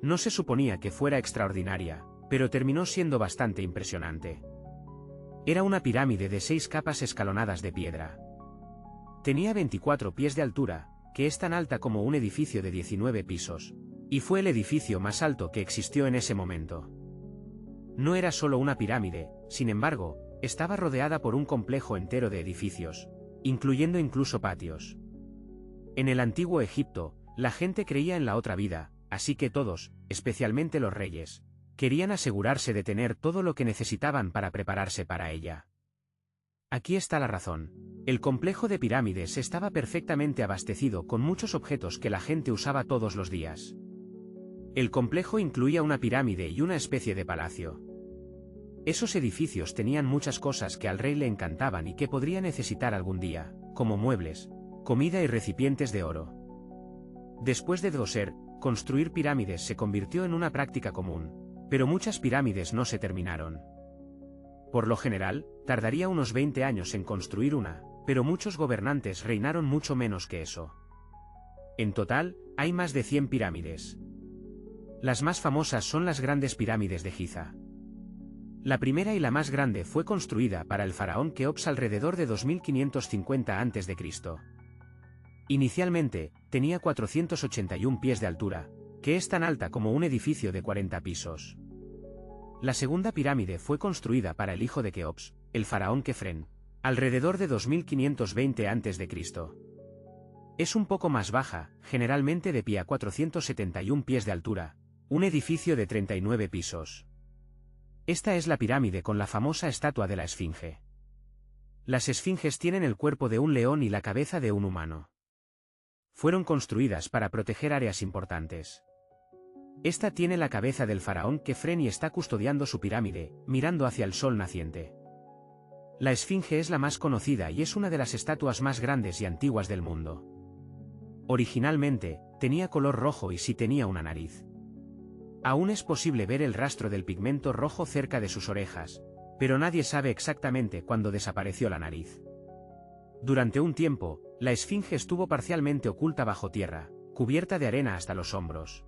No se suponía que fuera extraordinaria, pero terminó siendo bastante impresionante. Era una pirámide de 6 capas escalonadas de piedra. Tenía 24 pies de altura, que es tan alta como un edificio de 19 pisos, y fue el edificio más alto que existió en ese momento. No era solo una pirámide, sin embargo, estaba rodeada por un complejo entero de edificios, incluyendo incluso patios. En el antiguo Egipto, la gente creía en la otra vida, así que todos, especialmente los reyes, querían asegurarse de tener todo lo que necesitaban para prepararse para ella. Aquí está la razón. El complejo de pirámides estaba perfectamente abastecido con muchos objetos que la gente usaba todos los días. El complejo incluía una pirámide y una especie de palacio. Esos edificios tenían muchas cosas que al rey le encantaban y que podría necesitar algún día, como muebles, comida y recipientes de oro. Después de Djoser, construir pirámides se convirtió en una práctica común, pero muchas pirámides no se terminaron. Por lo general, tardaría unos 20 años en construir una, pero muchos gobernantes reinaron mucho menos que eso. En total, hay más de 100 pirámides. Las más famosas son las grandes pirámides de Giza. La primera y la más grande fue construida para el faraón Keops alrededor de 2550 a.C. Inicialmente, tenía 481 pies de altura, que es tan alta como un edificio de 40 pisos. La segunda pirámide fue construida para el hijo de Keops, el faraón Kefren, alrededor de 2520 a.C. Es un poco más baja, generalmente de pie a 471 pies de altura, un edificio de 39 pisos. Esta es la pirámide con la famosa estatua de la Esfinge. Las esfinges tienen el cuerpo de un león y la cabeza de un humano. Fueron construidas para proteger áreas importantes. Esta tiene la cabeza del faraón Kefren y está custodiando su pirámide, mirando hacia el sol naciente. La Esfinge es la más conocida y es una de las estatuas más grandes y antiguas del mundo. Originalmente, tenía color rojo y sí tenía una nariz. Aún es posible ver el rastro del pigmento rojo cerca de sus orejas, pero nadie sabe exactamente cuándo desapareció la nariz. Durante un tiempo, la Esfinge estuvo parcialmente oculta bajo tierra, cubierta de arena hasta los hombros.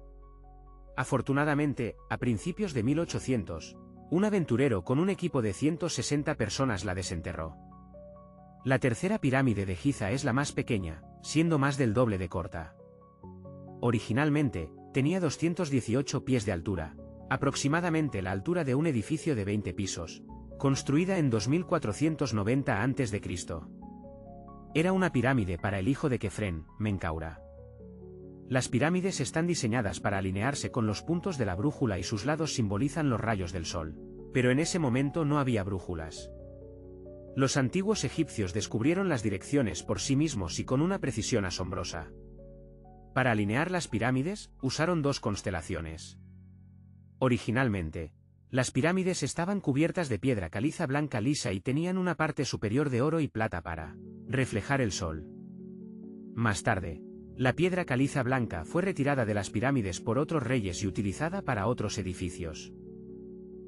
Afortunadamente, a principios de 1800, un aventurero con un equipo de 160 personas la desenterró. La tercera pirámide de Giza es la más pequeña, siendo más del doble de corta. Originalmente, tenía 218 pies de altura, aproximadamente la altura de un edificio de 20 pisos, construida en 2490 a.C. Era una pirámide para el hijo de Kefren, Menkaura. Las pirámides están diseñadas para alinearse con los puntos de la brújula y sus lados simbolizan los rayos del sol, pero en ese momento no había brújulas. Los antiguos egipcios descubrieron las direcciones por sí mismos y con una precisión asombrosa. Para alinear las pirámides, usaron 2 constelaciones. Originalmente, las pirámides estaban cubiertas de piedra caliza blanca lisa y tenían una parte superior de oro y plata para reflejar el sol. Más tarde, la piedra caliza blanca fue retirada de las pirámides por otros reyes y utilizada para otros edificios.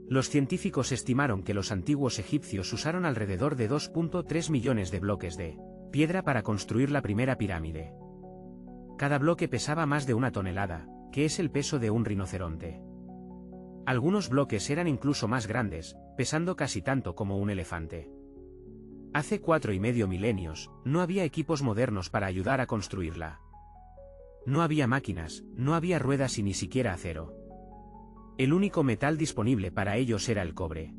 Los científicos estimaron que los antiguos egipcios usaron alrededor de 2.3 millones de bloques de piedra para construir la primera pirámide. Cada bloque pesaba más de 1 tonelada, que es el peso de un rinoceronte. Algunos bloques eran incluso más grandes, pesando casi tanto como un elefante. Hace 4,5 milenios, no había equipos modernos para ayudar a construirla. No había máquinas, no había ruedas y ni siquiera acero. El único metal disponible para ellos era el cobre.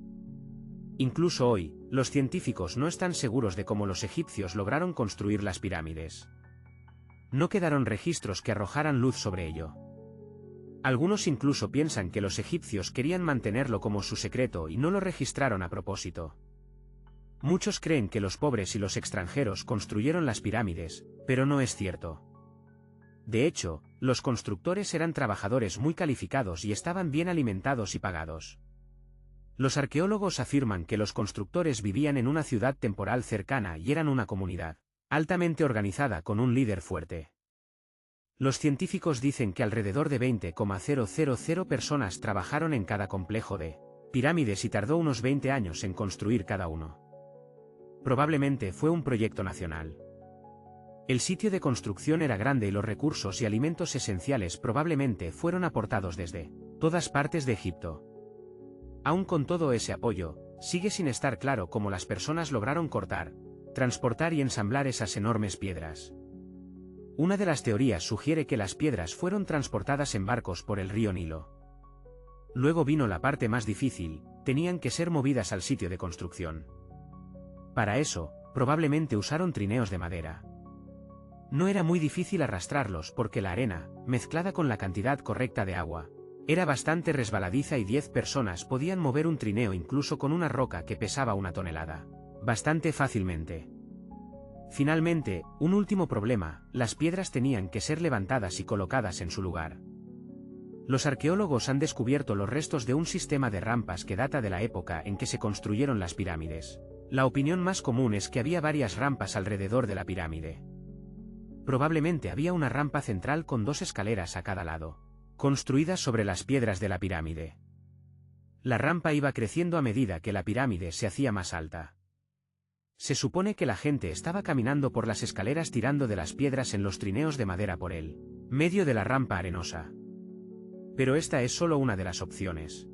Incluso hoy, los científicos no están seguros de cómo los egipcios lograron construir las pirámides. No quedaron registros que arrojaran luz sobre ello. Algunos incluso piensan que los egipcios querían mantenerlo como su secreto y no lo registraron a propósito. Muchos creen que los pobres y los extranjeros construyeron las pirámides, pero no es cierto. De hecho, los constructores eran trabajadores muy calificados y estaban bien alimentados y pagados. Los arqueólogos afirman que los constructores vivían en una ciudad temporal cercana y eran una comunidad altamente organizada con un líder fuerte. Los científicos dicen que alrededor de 20,000 personas trabajaron en cada complejo de pirámides y tardó unos 20 años en construir cada uno. Probablemente fue un proyecto nacional. El sitio de construcción era grande y los recursos y alimentos esenciales probablemente fueron aportados desde todas partes de Egipto. Aún con todo ese apoyo, sigue sin estar claro cómo las personas lograron cortar, transportar y ensamblar esas enormes piedras. Una de las teorías sugiere que las piedras fueron transportadas en barcos por el río Nilo. Luego vino la parte más difícil, tenían que ser movidas al sitio de construcción. Para eso, probablemente usaron trineos de madera. No era muy difícil arrastrarlos porque la arena, mezclada con la cantidad correcta de agua, era bastante resbaladiza y 10 personas podían mover un trineo incluso con una roca que pesaba 1 tonelada, bastante fácilmente. Finalmente, un último problema, las piedras tenían que ser levantadas y colocadas en su lugar. Los arqueólogos han descubierto los restos de un sistema de rampas que data de la época en que se construyeron las pirámides. La opinión más común es que había varias rampas alrededor de la pirámide. Probablemente había una rampa central con 2 escaleras a cada lado, construidas sobre las piedras de la pirámide. La rampa iba creciendo a medida que la pirámide se hacía más alta. Se supone que la gente estaba caminando por las escaleras tirando de las piedras en los trineos de madera por el medio de la rampa arenosa. Pero esta es solo una de las opciones.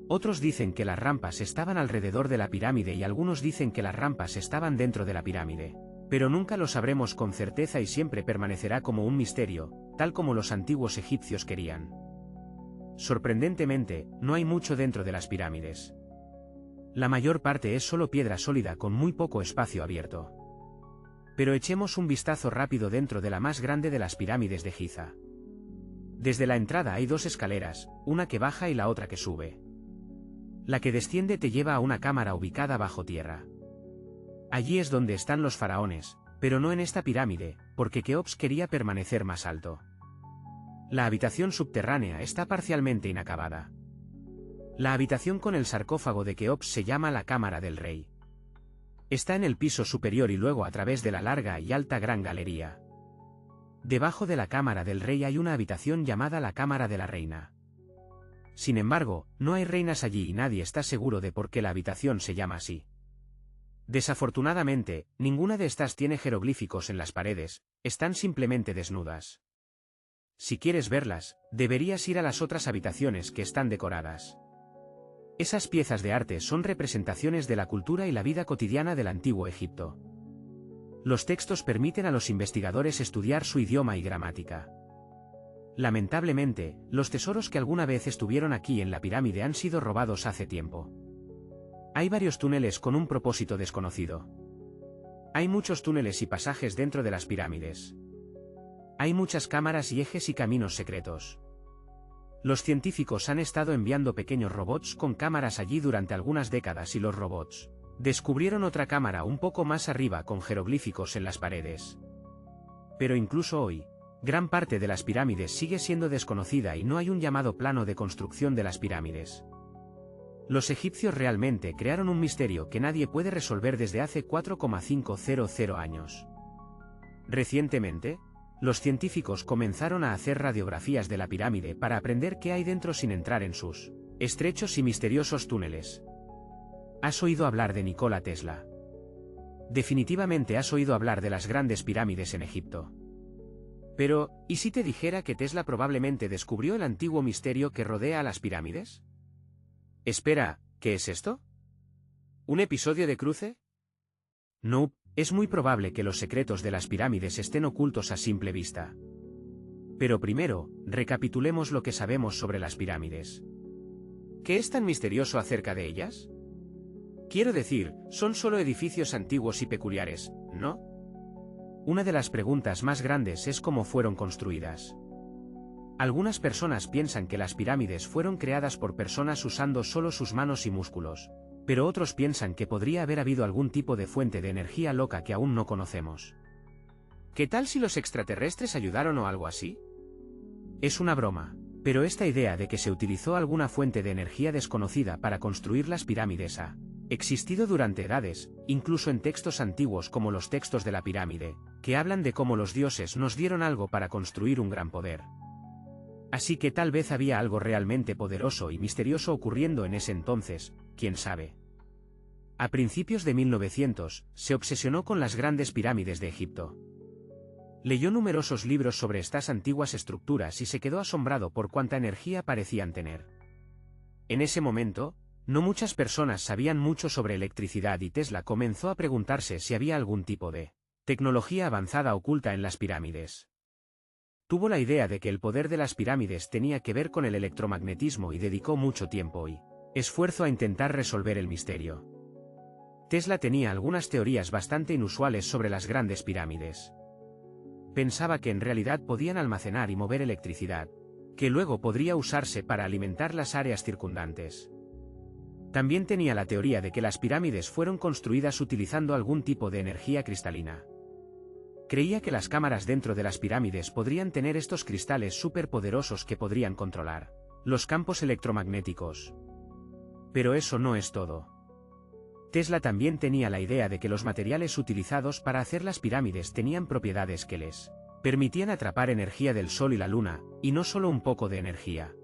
Otros dicen que las rampas estaban alrededor de la pirámide y algunos dicen que las rampas estaban dentro de la pirámide. Pero nunca lo sabremos con certeza y siempre permanecerá como un misterio, tal como los antiguos egipcios querían. Sorprendentemente, no hay mucho dentro de las pirámides. La mayor parte es solo piedra sólida con muy poco espacio abierto. Pero echemos un vistazo rápido dentro de la más grande de las pirámides de Giza. Desde la entrada hay 2 escaleras, una que baja y la otra que sube. La que desciende te lleva a una cámara ubicada bajo tierra. Allí es donde están los faraones, pero no en esta pirámide, porque Keops quería permanecer más alto. La habitación subterránea está parcialmente inacabada. La habitación con el sarcófago de Keops se llama la Cámara del Rey. Está en el piso superior y luego a través de la larga y alta gran galería. Debajo de la Cámara del Rey hay una habitación llamada la Cámara de la Reina. Sin embargo, no hay reinas allí y nadie está seguro de por qué la habitación se llama así. Desafortunadamente, ninguna de estas tiene jeroglíficos en las paredes, están simplemente desnudas. Si quieres verlas, deberías ir a las otras habitaciones que están decoradas. Esas piezas de arte son representaciones de la cultura y la vida cotidiana del antiguo Egipto. Los textos permiten a los investigadores estudiar su idioma y gramática. Lamentablemente, los tesoros que alguna vez estuvieron aquí en la pirámide han sido robados hace tiempo. Hay varios túneles con un propósito desconocido. Hay muchos túneles y pasajes dentro de las pirámides. Hay muchas cámaras y ejes y caminos secretos. Los científicos han estado enviando pequeños robots con cámaras allí durante algunas décadas y los robots descubrieron otra cámara un poco más arriba con jeroglíficos en las paredes. Pero incluso hoy, Gran parte de las pirámides sigue siendo desconocida y no hay un llamado plano de construcción de las pirámides. Los egipcios realmente crearon un misterio que nadie puede resolver desde hace 4,500 años. Recientemente, los científicos comenzaron a hacer radiografías de la pirámide para aprender qué hay dentro sin entrar en sus estrechos y misteriosos túneles. ¿Has oído hablar de Nikola Tesla? Definitivamente has oído hablar de las grandes pirámides en Egipto. Pero, ¿y si te dijera que Tesla probablemente descubrió el antiguo misterio que rodea a las pirámides? Espera, ¿qué es esto? ¿Un episodio de Cruce? No, es muy probable que los secretos de las pirámides estén ocultos a simple vista. Pero primero, recapitulemos lo que sabemos sobre las pirámides. ¿Qué es tan misterioso acerca de ellas? Quiero decir, son solo edificios antiguos y peculiares, ¿no? Una de las preguntas más grandes es cómo fueron construidas. Algunas personas piensan que las pirámides fueron creadas por personas usando solo sus manos y músculos, pero otros piensan que podría haber habido algún tipo de fuente de energía loca que aún no conocemos. ¿Qué tal si los extraterrestres ayudaron o algo así? Es una broma, pero esta idea de que se utilizó alguna fuente de energía desconocida para construir las pirámides ha existido durante edades, incluso en textos antiguos como los textos de la pirámide, que hablan de cómo los dioses nos dieron algo para construir un gran poder. Así que tal vez había algo realmente poderoso y misterioso ocurriendo en ese entonces, quién sabe. A principios de 1900, se obsesionó con las grandes pirámides de Egipto. Leyó numerosos libros sobre estas antiguas estructuras y se quedó asombrado por cuánta energía parecían tener. En ese momento, no muchas personas sabían mucho sobre electricidad y Tesla comenzó a preguntarse si había algún tipo de tecnología avanzada oculta en las pirámides. Tuvo la idea de que el poder de las pirámides tenía que ver con el electromagnetismo y dedicó mucho tiempo y esfuerzo a intentar resolver el misterio. Tesla tenía algunas teorías bastante inusuales sobre las grandes pirámides. Pensaba que en realidad podían almacenar y mover electricidad, que luego podría usarse para alimentar las áreas circundantes. También tenía la teoría de que las pirámides fueron construidas utilizando algún tipo de energía cristalina. Creía que las cámaras dentro de las pirámides podrían tener estos cristales superpoderosos que podrían controlar los campos electromagnéticos. Pero eso no es todo. Tesla también tenía la idea de que los materiales utilizados para hacer las pirámides tenían propiedades que les permitían atrapar energía del Sol y la Luna, y no solo un poco de energía.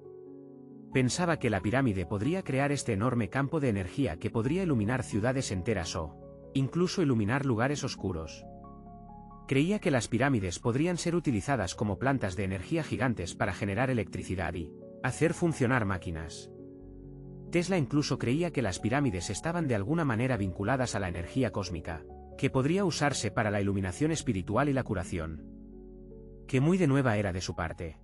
Pensaba que la pirámide podría crear este enorme campo de energía que podría iluminar ciudades enteras o incluso iluminar lugares oscuros. Creía que las pirámides podrían ser utilizadas como plantas de energía gigantes para generar electricidad y hacer funcionar máquinas. Tesla incluso creía que las pirámides estaban de alguna manera vinculadas a la energía cósmica, que podría usarse para la iluminación espiritual y la curación. Que muy de nueva era de su parte.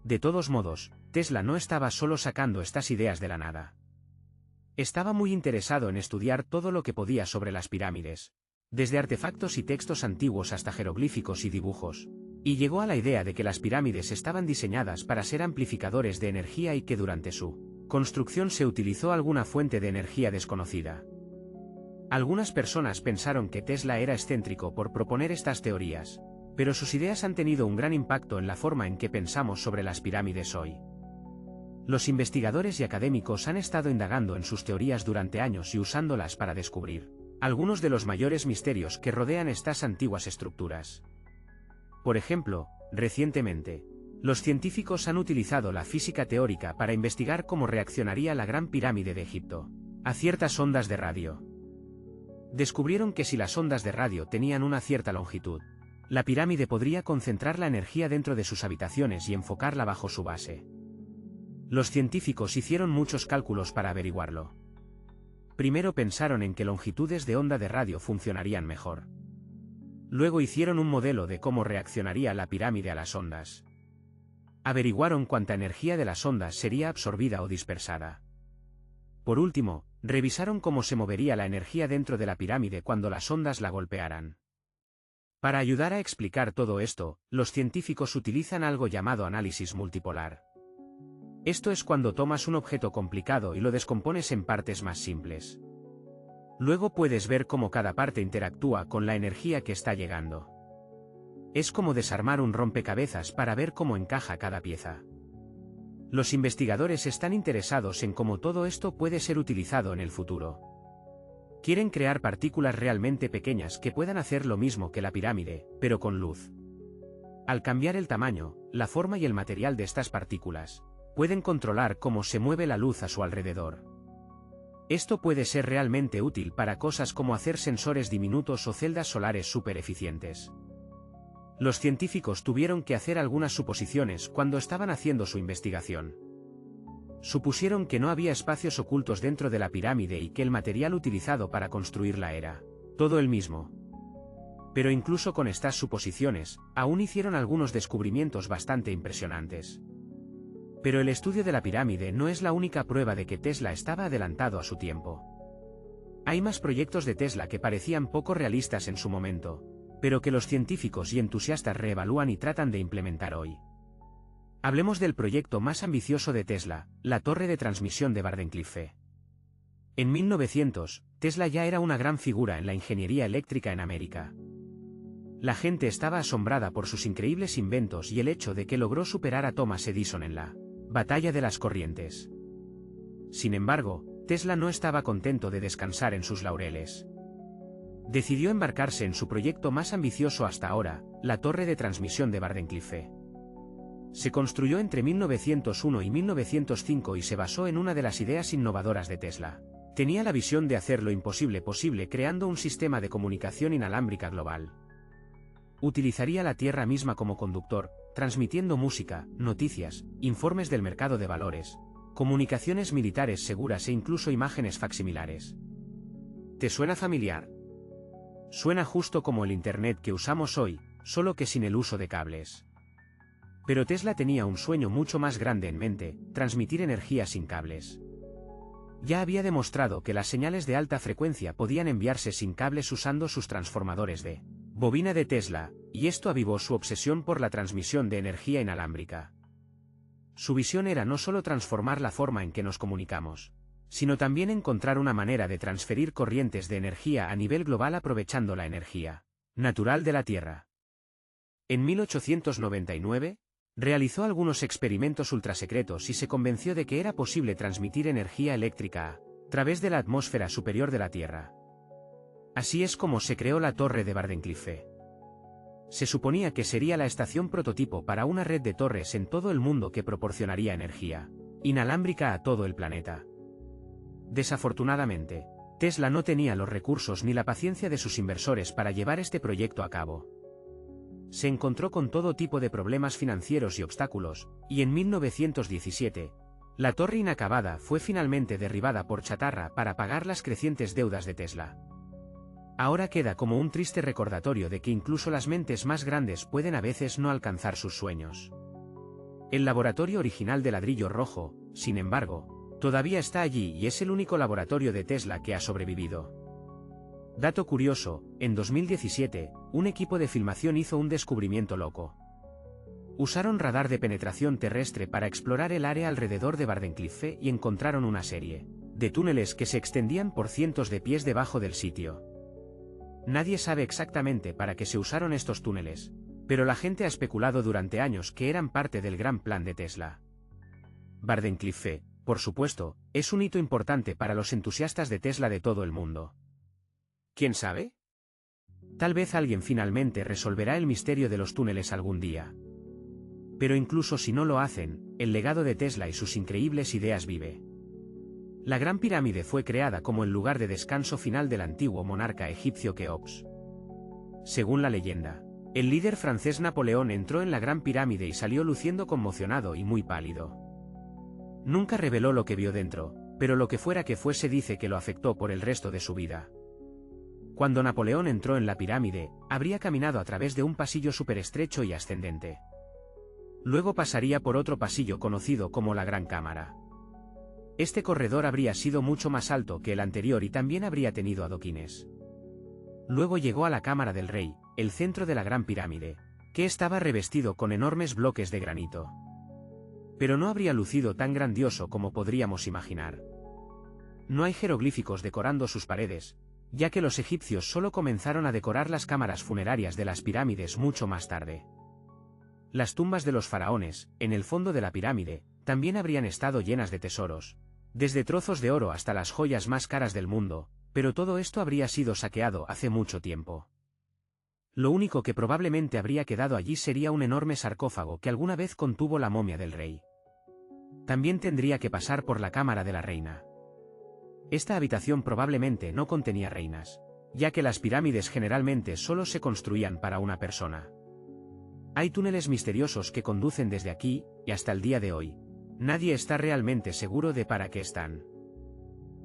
De todos modos, Tesla no estaba solo sacando estas ideas de la nada. Estaba muy interesado en estudiar todo lo que podía sobre las pirámides, desde artefactos y textos antiguos hasta jeroglíficos y dibujos, y llegó a la idea de que las pirámides estaban diseñadas para ser amplificadores de energía y que durante su construcción se utilizó alguna fuente de energía desconocida. Algunas personas pensaron que Tesla era excéntrico por proponer estas teorías, pero sus ideas han tenido un gran impacto en la forma en que pensamos sobre las pirámides hoy. Los investigadores y académicos han estado indagando en sus teorías durante años y usándolas para descubrir algunos de los mayores misterios que rodean estas antiguas estructuras. Por ejemplo, recientemente, los científicos han utilizado la física teórica para investigar cómo reaccionaría la Gran Pirámide de Egipto a ciertas ondas de radio. Descubrieron que si las ondas de radio tenían una cierta longitud, la pirámide podría concentrar la energía dentro de sus habitaciones y enfocarla bajo su base. Los científicos hicieron muchos cálculos para averiguarlo. Primero pensaron en qué longitudes de onda de radio funcionarían mejor. Luego hicieron un modelo de cómo reaccionaría la pirámide a las ondas. Averiguaron cuánta energía de las ondas sería absorbida o dispersada. Por último, revisaron cómo se movería la energía dentro de la pirámide cuando las ondas la golpearan. Para ayudar a explicar todo esto, los científicos utilizan algo llamado análisis multipolar. Esto es cuando tomas un objeto complicado y lo descompones en partes más simples. Luego puedes ver cómo cada parte interactúa con la energía que está llegando. Es como desarmar un rompecabezas para ver cómo encaja cada pieza. Los investigadores están interesados en cómo todo esto puede ser utilizado en el futuro. Quieren crear partículas realmente pequeñas que puedan hacer lo mismo que la pirámide, pero con luz. Al cambiar el tamaño, la forma y el material de estas partículas, pueden controlar cómo se mueve la luz a su alrededor. Esto puede ser realmente útil para cosas como hacer sensores diminutos o celdas solares súper eficientes. Los científicos tuvieron que hacer algunas suposiciones cuando estaban haciendo su investigación. Supusieron que no había espacios ocultos dentro de la pirámide y que el material utilizado para construirla era todo el mismo. Pero incluso con estas suposiciones, aún hicieron algunos descubrimientos bastante impresionantes. Pero el estudio de la pirámide no es la única prueba de que Tesla estaba adelantado a su tiempo. Hay más proyectos de Tesla que parecían poco realistas en su momento, pero que los científicos y entusiastas reevalúan y tratan de implementar hoy. Hablemos del proyecto más ambicioso de Tesla, la torre de transmisión de Wardenclyffe. En 1900, Tesla ya era una gran figura en la ingeniería eléctrica en América. La gente estaba asombrada por sus increíbles inventos y el hecho de que logró superar a Thomas Edison en la batalla de las corrientes. Sin embargo, Tesla no estaba contento de descansar en sus laureles. Decidió embarcarse en su proyecto más ambicioso hasta ahora, la torre de transmisión de Wardenclyffe. Se construyó entre 1901 y 1905 y se basó en una de las ideas innovadoras de Tesla. Tenía la visión de hacer lo imposible posible creando un sistema de comunicación inalámbrica global. Utilizaría la Tierra misma como conductor, transmitiendo música, noticias, informes del mercado de valores, comunicaciones militares seguras e incluso imágenes facsimilares. ¿Te suena familiar? Suena justo como el Internet que usamos hoy, solo que sin el uso de cables. Pero Tesla tenía un sueño mucho más grande en mente: transmitir energía sin cables. Ya había demostrado que las señales de alta frecuencia podían enviarse sin cables usando sus transformadores de bobina de Tesla, y esto avivó su obsesión por la transmisión de energía inalámbrica. Su visión era no solo transformar la forma en que nos comunicamos, sino también encontrar una manera de transferir corrientes de energía a nivel global aprovechando la energía natural de la Tierra. En 1899, realizó algunos experimentos ultrasecretos y se convenció de que era posible transmitir energía eléctrica a través de la atmósfera superior de la Tierra. Así es como se creó la torre de Wardenclyffe. Se suponía que sería la estación prototipo para una red de torres en todo el mundo que proporcionaría energía inalámbrica a todo el planeta. Desafortunadamente, Tesla no tenía los recursos ni la paciencia de sus inversores para llevar este proyecto a cabo. Se encontró con todo tipo de problemas financieros y obstáculos, y en 1917, la torre inacabada fue finalmente derribada por chatarra para pagar las crecientes deudas de Tesla. Ahora queda como un triste recordatorio de que incluso las mentes más grandes pueden a veces no alcanzar sus sueños. El laboratorio original de ladrillo rojo, sin embargo, todavía está allí y es el único laboratorio de Tesla que ha sobrevivido. Dato curioso, en 2017, un equipo de filmación hizo un descubrimiento loco. Usaron radar de penetración terrestre para explorar el área alrededor de Wardenclyffe y encontraron una serie de túneles que se extendían por cientos de pies debajo del sitio. Nadie sabe exactamente para qué se usaron estos túneles, pero la gente ha especulado durante años que eran parte del gran plan de Tesla. Wardenclyffe, por supuesto, es un hito importante para los entusiastas de Tesla de todo el mundo. ¿Quién sabe? Tal vez alguien finalmente resolverá el misterio de los túneles algún día. Pero incluso si no lo hacen, el legado de Tesla y sus increíbles ideas vive. La Gran Pirámide fue creada como el lugar de descanso final del antiguo monarca egipcio Keops. Según la leyenda, el líder francés Napoleón entró en la Gran Pirámide y salió luciendo conmocionado y muy pálido. Nunca reveló lo que vio dentro, pero lo que fuera que fuese dice que lo afectó por el resto de su vida. Cuando Napoleón entró en la pirámide, habría caminado a través de un pasillo superestrecho y ascendente. Luego pasaría por otro pasillo conocido como la Gran Cámara. Este corredor habría sido mucho más alto que el anterior y también habría tenido adoquines. Luego llegó a la Cámara del Rey, el centro de la Gran Pirámide, que estaba revestido con enormes bloques de granito. Pero no habría lucido tan grandioso como podríamos imaginar. No hay jeroglíficos decorando sus paredes, ya que los egipcios solo comenzaron a decorar las cámaras funerarias de las pirámides mucho más tarde. Las tumbas de los faraones, en el fondo de la pirámide, también habrían estado llenas de tesoros, desde trozos de oro hasta las joyas más caras del mundo, pero todo esto habría sido saqueado hace mucho tiempo. Lo único que probablemente habría quedado allí sería un enorme sarcófago que alguna vez contuvo la momia del rey. También tendría que pasar por la cámara de la reina. Esta habitación probablemente no contenía reinas, ya que las pirámides generalmente solo se construían para una persona. Hay túneles misteriosos que conducen desde aquí, y hasta el día de hoy. Nadie está realmente seguro de para qué están.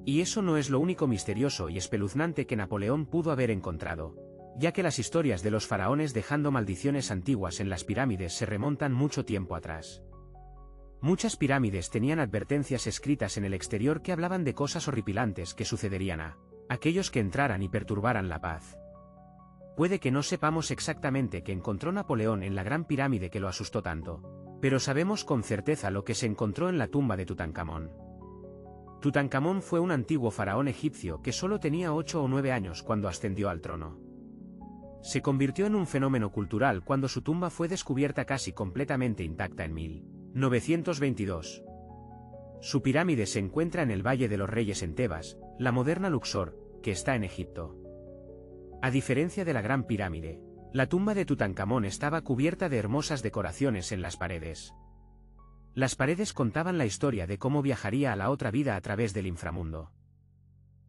Y eso no es lo único misterioso y espeluznante que Napoleón pudo haber encontrado, ya que las historias de los faraones dejando maldiciones antiguas en las pirámides se remontan mucho tiempo atrás. Muchas pirámides tenían advertencias escritas en el exterior que hablaban de cosas horripilantes que sucederían a aquellos que entraran y perturbaran la paz. Puede que no sepamos exactamente qué encontró Napoleón en la Gran Pirámide que lo asustó tanto, pero sabemos con certeza lo que se encontró en la tumba de Tutankamón. Tutankamón fue un antiguo faraón egipcio que solo tenía 8 o 9 años cuando ascendió al trono. Se convirtió en un fenómeno cultural cuando su tumba fue descubierta casi completamente intacta en 1922. Su pirámide se encuentra en el Valle de los Reyes en Tebas, la moderna Luxor, que está en Egipto. A diferencia de la Gran Pirámide, la tumba de Tutankamón estaba cubierta de hermosas decoraciones en las paredes. Las paredes contaban la historia de cómo viajaría a la otra vida a través del inframundo.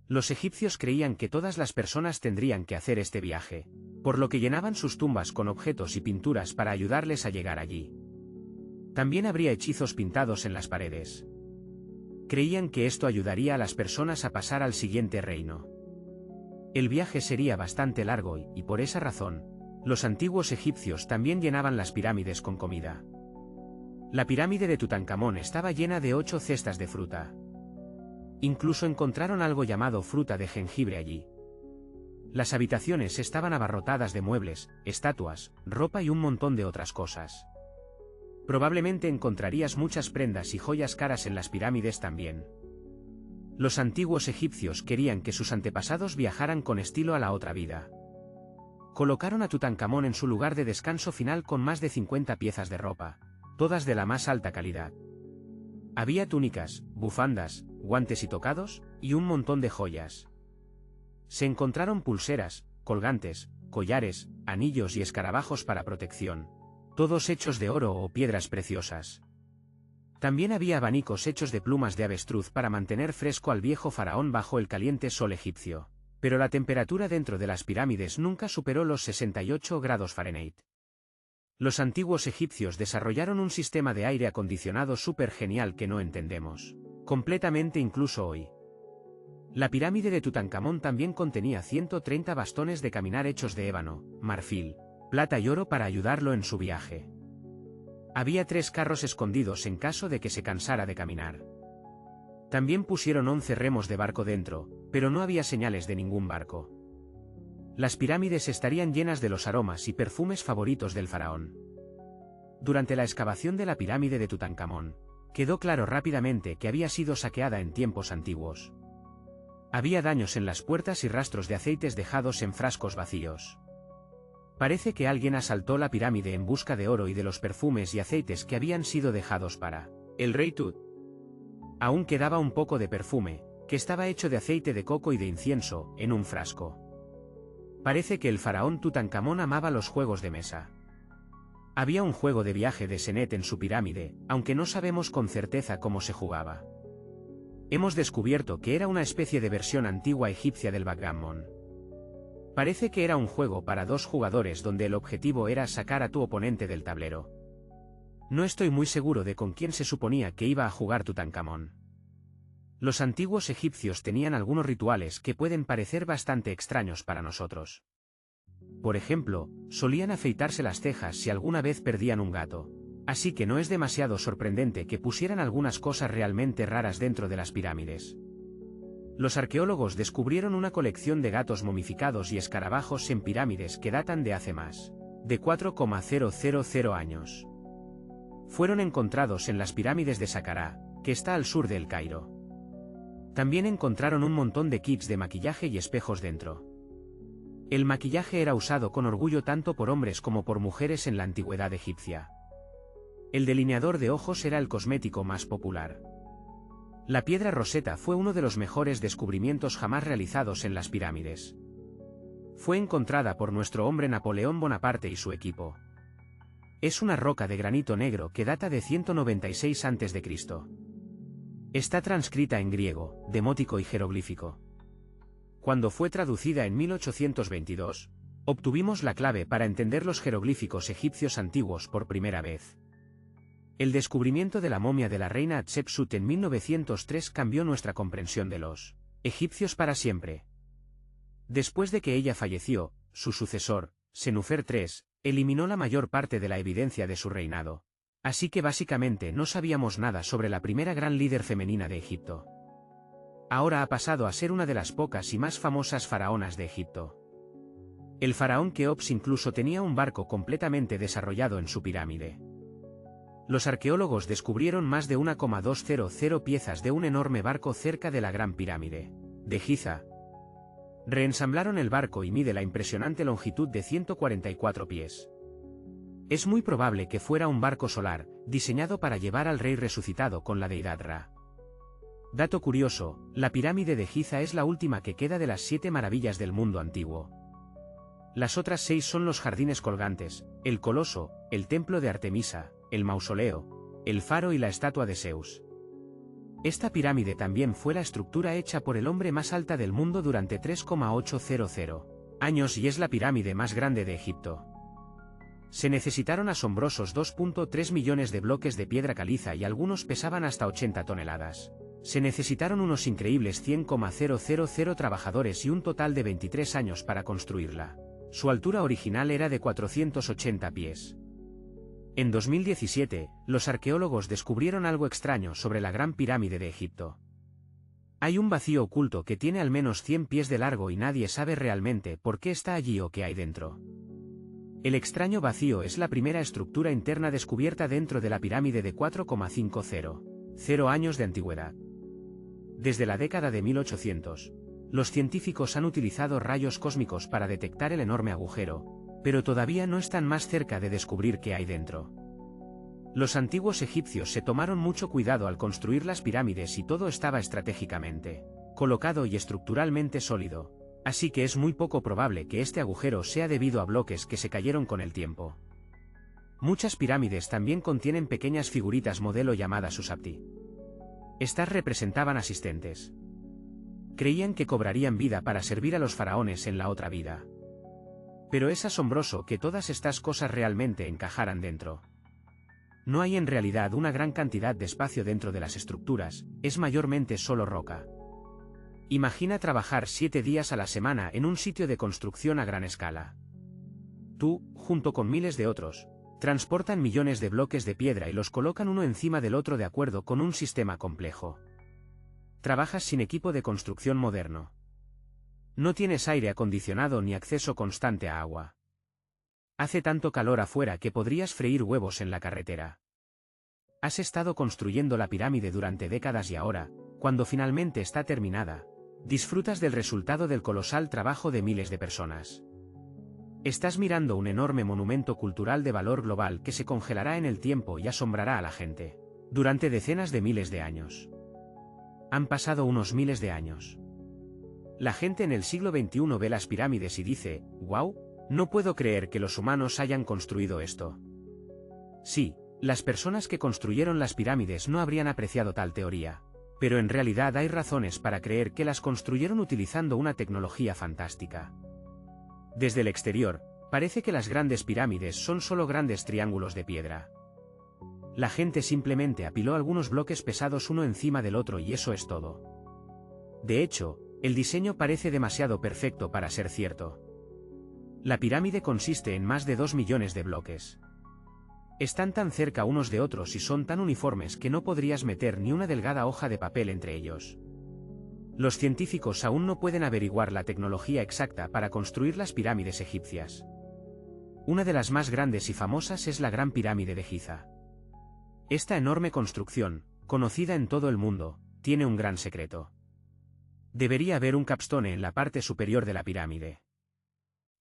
Los egipcios creían que todas las personas tendrían que hacer este viaje, por lo que llenaban sus tumbas con objetos y pinturas para ayudarles a llegar allí. También habría hechizos pintados en las paredes. Creían que esto ayudaría a las personas a pasar al siguiente reino. El viaje sería bastante largo y por esa razón, los antiguos egipcios también llenaban las pirámides con comida. La pirámide de Tutankamón estaba llena de 8 cestas de fruta. Incluso encontraron algo llamado fruta de jengibre allí. Las habitaciones estaban abarrotadas de muebles, estatuas, ropa y un montón de otras cosas. Probablemente encontrarías muchas prendas y joyas caras en las pirámides también. Los antiguos egipcios querían que sus antepasados viajaran con estilo a la otra vida. Colocaron a Tutankamón en su lugar de descanso final con más de 50 piezas de ropa, todas de la más alta calidad. Había túnicas, bufandas, guantes y tocados, y un montón de joyas. Se encontraron pulseras, colgantes, collares, anillos y escarabajos para protección, todos hechos de oro o piedras preciosas. También había abanicos hechos de plumas de avestruz para mantener fresco al viejo faraón bajo el caliente sol egipcio, pero la temperatura dentro de las pirámides nunca superó los 68 grados Fahrenheit. Los antiguos egipcios desarrollaron un sistema de aire acondicionado súper genial que no entendemos completamente incluso hoy. La pirámide de Tutankamón también contenía 130 bastones de caminar hechos de ébano, marfil, plata y oro para ayudarlo en su viaje. Había 3 carros escondidos en caso de que se cansara de caminar. También pusieron 11 remos de barco dentro, pero no había señales de ningún barco. Las pirámides estarían llenas de los aromas y perfumes favoritos del faraón. Durante la excavación de la pirámide de Tutankamón, quedó claro rápidamente que había sido saqueada en tiempos antiguos. Había daños en las puertas y rastros de aceites dejados en frascos vacíos. Parece que alguien asaltó la pirámide en busca de oro y de los perfumes y aceites que habían sido dejados para el rey Tut. Aún quedaba un poco de perfume, que estaba hecho de aceite de coco y de incienso, en un frasco. Parece que el faraón Tutankamón amaba los juegos de mesa. Había un juego de viaje de Senet en su pirámide, aunque no sabemos con certeza cómo se jugaba. Hemos descubierto que era una especie de versión antigua egipcia del backgammon. Parece que era un juego para 2 jugadores donde el objetivo era sacar a tu oponente del tablero. No estoy muy seguro de con quién se suponía que iba a jugar Tutankamón. Los antiguos egipcios tenían algunos rituales que pueden parecer bastante extraños para nosotros. Por ejemplo, solían afeitarse las cejas si alguna vez perdían un gato. Así que no es demasiado sorprendente que pusieran algunas cosas realmente raras dentro de las pirámides. Los arqueólogos descubrieron una colección de gatos momificados y escarabajos en pirámides que datan de hace más de 4,000 años. Fueron encontrados en las pirámides de Saqqara, que está al sur de El Cairo. También encontraron un montón de kits de maquillaje y espejos dentro. El maquillaje era usado con orgullo tanto por hombres como por mujeres en la antigüedad egipcia. El delineador de ojos era el cosmético más popular. La piedra Rosetta fue uno de los mejores descubrimientos jamás realizados en las pirámides. Fue encontrada por nuestro hombre Napoleón Bonaparte y su equipo. Es una roca de granito negro que data de 196 a.C. Está transcrita en griego, demótico y jeroglífico. Cuando fue traducida en 1822, obtuvimos la clave para entender los jeroglíficos egipcios antiguos por primera vez. El descubrimiento de la momia de la reina Hatshepsut en 1903 cambió nuestra comprensión de los egipcios para siempre. Después de que ella falleció, su sucesor, Senufer III, eliminó la mayor parte de la evidencia de su reinado. Así que básicamente no sabíamos nada sobre la primera gran líder femenina de Egipto. Ahora ha pasado a ser una de las pocas y más famosas faraonas de Egipto. El faraón Keops incluso tenía un barco completamente desarrollado en su pirámide. Los arqueólogos descubrieron más de 1,200 piezas de un enorme barco cerca de la Gran Pirámide de Giza. Reensamblaron el barco y mide la impresionante longitud de 144 pies. Es muy probable que fuera un barco solar, diseñado para llevar al rey resucitado con la deidad Ra. Dato curioso, la pirámide de Giza es la última que queda de las 7 maravillas del mundo antiguo. Las otras 6 son los jardines colgantes, el coloso, el templo de Artemisa, el mausoleo, el faro y la estatua de Zeus. Esta pirámide también fue la estructura hecha por el hombre más alta del mundo durante 3,800 años y es la pirámide más grande de Egipto. Se necesitaron asombrosos 2,3 millones de bloques de piedra caliza y algunos pesaban hasta 80 toneladas. Se necesitaron unos increíbles 100,000 trabajadores y un total de 23 años para construirla. Su altura original era de 480 pies. En 2017, los arqueólogos descubrieron algo extraño sobre la Gran Pirámide de Egipto. Hay un vacío oculto que tiene al menos 100 pies de largo y nadie sabe realmente por qué está allí o qué hay dentro. El extraño vacío es la primera estructura interna descubierta dentro de la pirámide de 4,500 años de antigüedad. Desde la década de 1800, los científicos han utilizado rayos cósmicos para detectar el enorme agujero, pero todavía no están más cerca de descubrir qué hay dentro. Los antiguos egipcios se tomaron mucho cuidado al construir las pirámides y todo estaba estratégicamente colocado y estructuralmente sólido, así que es muy poco probable que este agujero sea debido a bloques que se cayeron con el tiempo. Muchas pirámides también contienen pequeñas figuritas modelo llamadas ushabti. Estas representaban asistentes. Creían que cobrarían vida para servir a los faraones en la otra vida. Pero es asombroso que todas estas cosas realmente encajaran dentro. No hay en realidad una gran cantidad de espacio dentro de las estructuras, es mayormente solo roca. Imagina trabajar 7 días a la semana en un sitio de construcción a gran escala. Tú, junto con miles de otros, transportan millones de bloques de piedra y los colocan uno encima del otro de acuerdo con un sistema complejo. Trabajas sin equipo de construcción moderno. No tienes aire acondicionado ni acceso constante a agua. Hace tanto calor afuera que podrías freír huevos en la carretera. Has estado construyendo la pirámide durante décadas y ahora, cuando finalmente está terminada, disfrutas del resultado del colosal trabajo de miles de personas. Estás mirando un enorme monumento cultural de valor global que se congelará en el tiempo y asombrará a la gente durante decenas de miles de años. Han pasado unos miles de años. La gente en el siglo XXI ve las pirámides y dice, «¡Wow! No puedo creer que los humanos hayan construido esto». Sí, las personas que construyeron las pirámides no habrían apreciado tal teoría, pero en realidad hay razones para creer que las construyeron utilizando una tecnología fantástica. Desde el exterior, parece que las grandes pirámides son solo grandes triángulos de piedra. La gente simplemente apiló algunos bloques pesados uno encima del otro y eso es todo. De hecho, el diseño parece demasiado perfecto para ser cierto. La pirámide consiste en más de 2 millones de bloques. Están tan cerca unos de otros y son tan uniformes que no podrías meter ni una delgada hoja de papel entre ellos. Los científicos aún no pueden averiguar la tecnología exacta para construir las pirámides egipcias. Una de las más grandes y famosas es la Gran Pirámide de Giza. Esta enorme construcción, conocida en todo el mundo, tiene un gran secreto. Debería haber un capstone en la parte superior de la pirámide.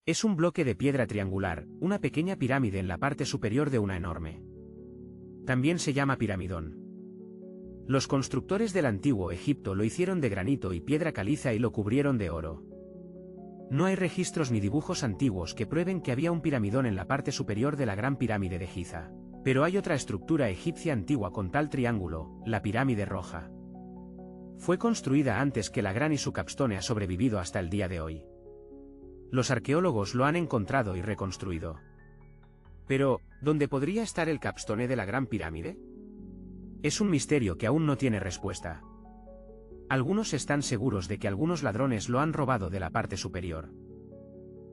Es un bloque de piedra triangular, una pequeña pirámide en la parte superior de una enorme. También se llama piramidón. Los constructores del antiguo Egipto lo hicieron de granito y piedra caliza y lo cubrieron de oro. No hay registros ni dibujos antiguos que prueben que había un piramidón en la parte superior de la Gran Pirámide de Giza. Pero hay otra estructura egipcia antigua con tal triángulo, la Pirámide Roja. Fue construida antes que la Gran y su capstone ha sobrevivido hasta el día de hoy. Los arqueólogos lo han encontrado y reconstruido. Pero, ¿dónde podría estar el capstone de la Gran Pirámide? Es un misterio que aún no tiene respuesta. Algunos están seguros de que algunos ladrones lo han robado de la parte superior.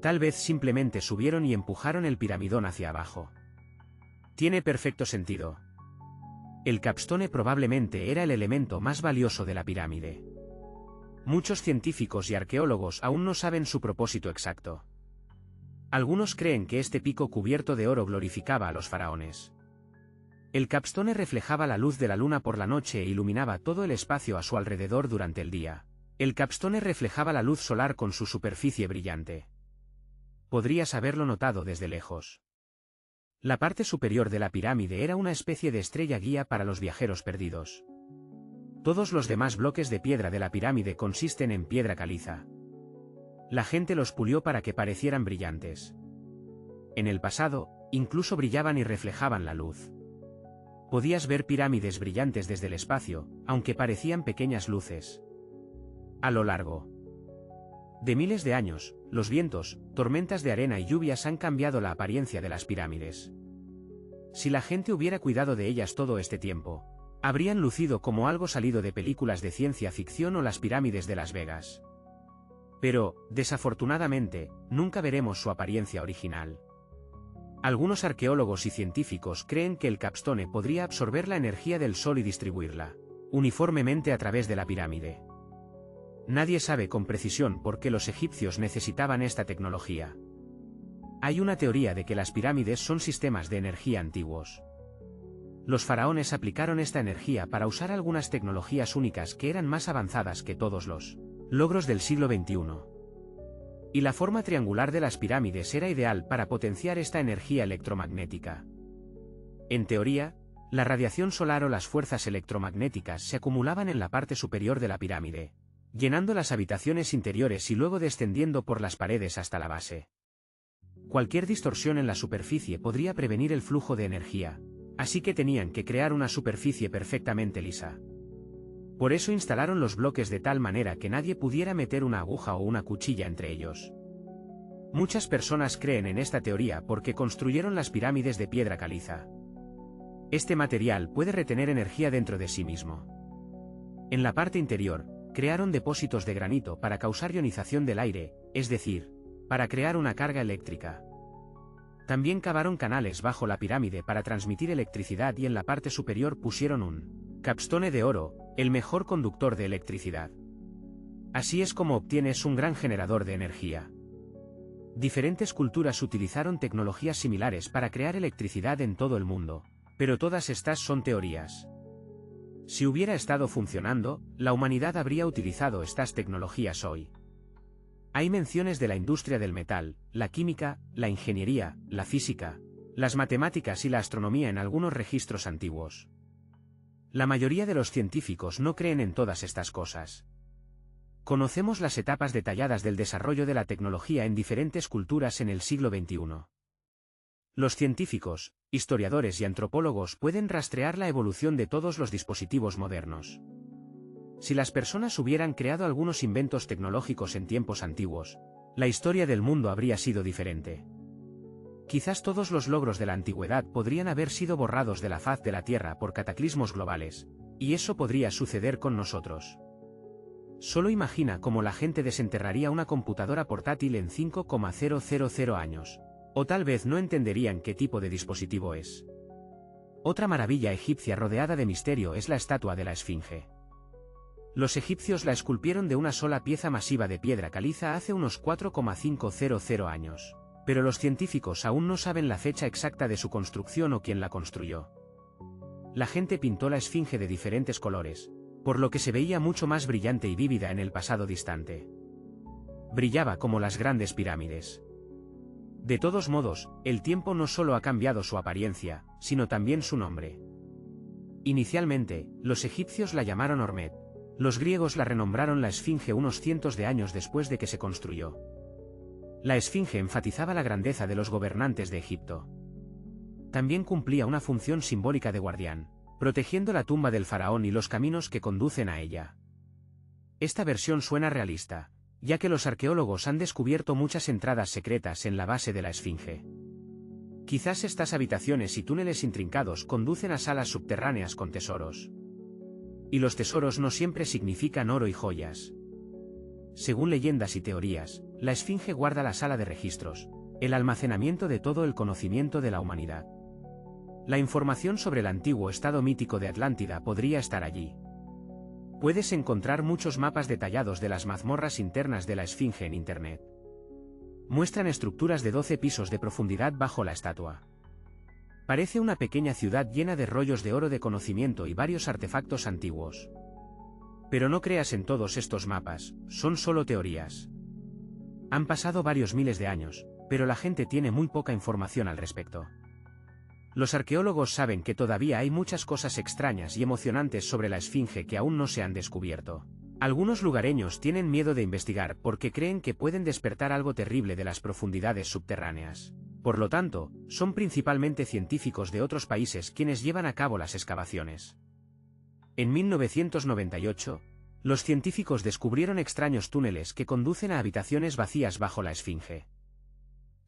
Tal vez simplemente subieron y empujaron el piramidón hacia abajo. Tiene perfecto sentido. El capstone probablemente era el elemento más valioso de la pirámide. Muchos científicos y arqueólogos aún no saben su propósito exacto. Algunos creen que este pico cubierto de oro glorificaba a los faraones. El capstone reflejaba la luz de la luna por la noche e iluminaba todo el espacio a su alrededor durante el día. El capstone reflejaba la luz solar con su superficie brillante. Podrías haberlo notado desde lejos. La parte superior de la pirámide era una especie de estrella guía para los viajeros perdidos. Todos los demás bloques de piedra de la pirámide consisten en piedra caliza. La gente los pulió para que parecieran brillantes. En el pasado, incluso brillaban y reflejaban la luz. Podías ver pirámides brillantes desde el espacio, aunque parecían pequeñas luces. A lo largo de miles de años, los vientos, tormentas de arena y lluvias han cambiado la apariencia de las pirámides. Si la gente hubiera cuidado de ellas todo este tiempo, habrían lucido como algo salido de películas de ciencia ficción o las pirámides de Las Vegas. Pero, desafortunadamente, nunca veremos su apariencia original. Algunos arqueólogos y científicos creen que el capstone podría absorber la energía del sol y distribuirla uniformemente a través de la pirámide. Nadie sabe con precisión por qué los egipcios necesitaban esta tecnología. Hay una teoría de que las pirámides son sistemas de energía antiguos. Los faraones aplicaron esta energía para usar algunas tecnologías únicas que eran más avanzadas que todos los logros del siglo XXI. Y la forma triangular de las pirámides era ideal para potenciar esta energía electromagnética. En teoría, la radiación solar o las fuerzas electromagnéticas se acumulaban en la parte superior de la pirámide, llenando las habitaciones interiores y luego descendiendo por las paredes hasta la base. Cualquier distorsión en la superficie podría prevenir el flujo de energía, así que tenían que crear una superficie perfectamente lisa. Por eso instalaron los bloques de tal manera que nadie pudiera meter una aguja o una cuchilla entre ellos. Muchas personas creen en esta teoría porque construyeron las pirámides de piedra caliza. Este material puede retener energía dentro de sí mismo. En la parte interior, crearon depósitos de granito para causar ionización del aire, es decir, para crear una carga eléctrica. También cavaron canales bajo la pirámide para transmitir electricidad y en la parte superior pusieron un capstone de oro, el mejor conductor de electricidad. Así es como obtienes un gran generador de energía. Diferentes culturas utilizaron tecnologías similares para crear electricidad en todo el mundo, pero todas estas son teorías. Si hubiera estado funcionando, la humanidad habría utilizado estas tecnologías hoy. Hay menciones de la industria del metal, la química, la ingeniería, la física, las matemáticas y la astronomía en algunos registros antiguos. La mayoría de los científicos no creen en todas estas cosas. Conocemos las etapas detalladas del desarrollo de la tecnología en diferentes culturas en el siglo XXI. Los científicos, historiadores y antropólogos pueden rastrear la evolución de todos los dispositivos modernos. Si las personas hubieran creado algunos inventos tecnológicos en tiempos antiguos, la historia del mundo habría sido diferente. Quizás todos los logros de la antigüedad podrían haber sido borrados de la faz de la Tierra por cataclismos globales, y eso podría suceder con nosotros. Solo imagina cómo la gente desenterraría una computadora portátil en 5,000 años. O tal vez no entenderían qué tipo de dispositivo es. Otra maravilla egipcia rodeada de misterio es la estatua de la Esfinge. Los egipcios la esculpieron de una sola pieza masiva de piedra caliza hace unos 4,500 años. Pero los científicos aún no saben la fecha exacta de su construcción o quién la construyó. La gente pintó la Esfinge de diferentes colores, por lo que se veía mucho más brillante y vívida en el pasado distante. Brillaba como las grandes pirámides. De todos modos, el tiempo no solo ha cambiado su apariencia, sino también su nombre. Inicialmente, los egipcios la llamaron Hormet. Los griegos la renombraron la Esfinge unos cientos de años después de que se construyó. La Esfinge enfatizaba la grandeza de los gobernantes de Egipto. También cumplía una función simbólica de guardián, protegiendo la tumba del faraón y los caminos que conducen a ella. Esta versión suena realista, ya que los arqueólogos han descubierto muchas entradas secretas en la base de la Esfinge. Quizás estas habitaciones y túneles intrincados conducen a salas subterráneas con tesoros. Y los tesoros no siempre significan oro y joyas. Según leyendas y teorías, la Esfinge guarda la sala de registros, el almacenamiento de todo el conocimiento de la humanidad. La información sobre el antiguo estado mítico de Atlántida podría estar allí. Puedes encontrar muchos mapas detallados de las mazmorras internas de la Esfinge en Internet. Muestran estructuras de 12 pisos de profundidad bajo la estatua. Parece una pequeña ciudad llena de rollos de oro de conocimiento y varios artefactos antiguos. Pero no creas en todos estos mapas, son solo teorías. Han pasado varios miles de años, pero la gente tiene muy poca información al respecto. Los arqueólogos saben que todavía hay muchas cosas extrañas y emocionantes sobre la Esfinge que aún no se han descubierto. Algunos lugareños tienen miedo de investigar porque creen que pueden despertar algo terrible de las profundidades subterráneas. Por lo tanto, son principalmente científicos de otros países quienes llevan a cabo las excavaciones. En 1998, los científicos descubrieron extraños túneles que conducen a habitaciones vacías bajo la Esfinge.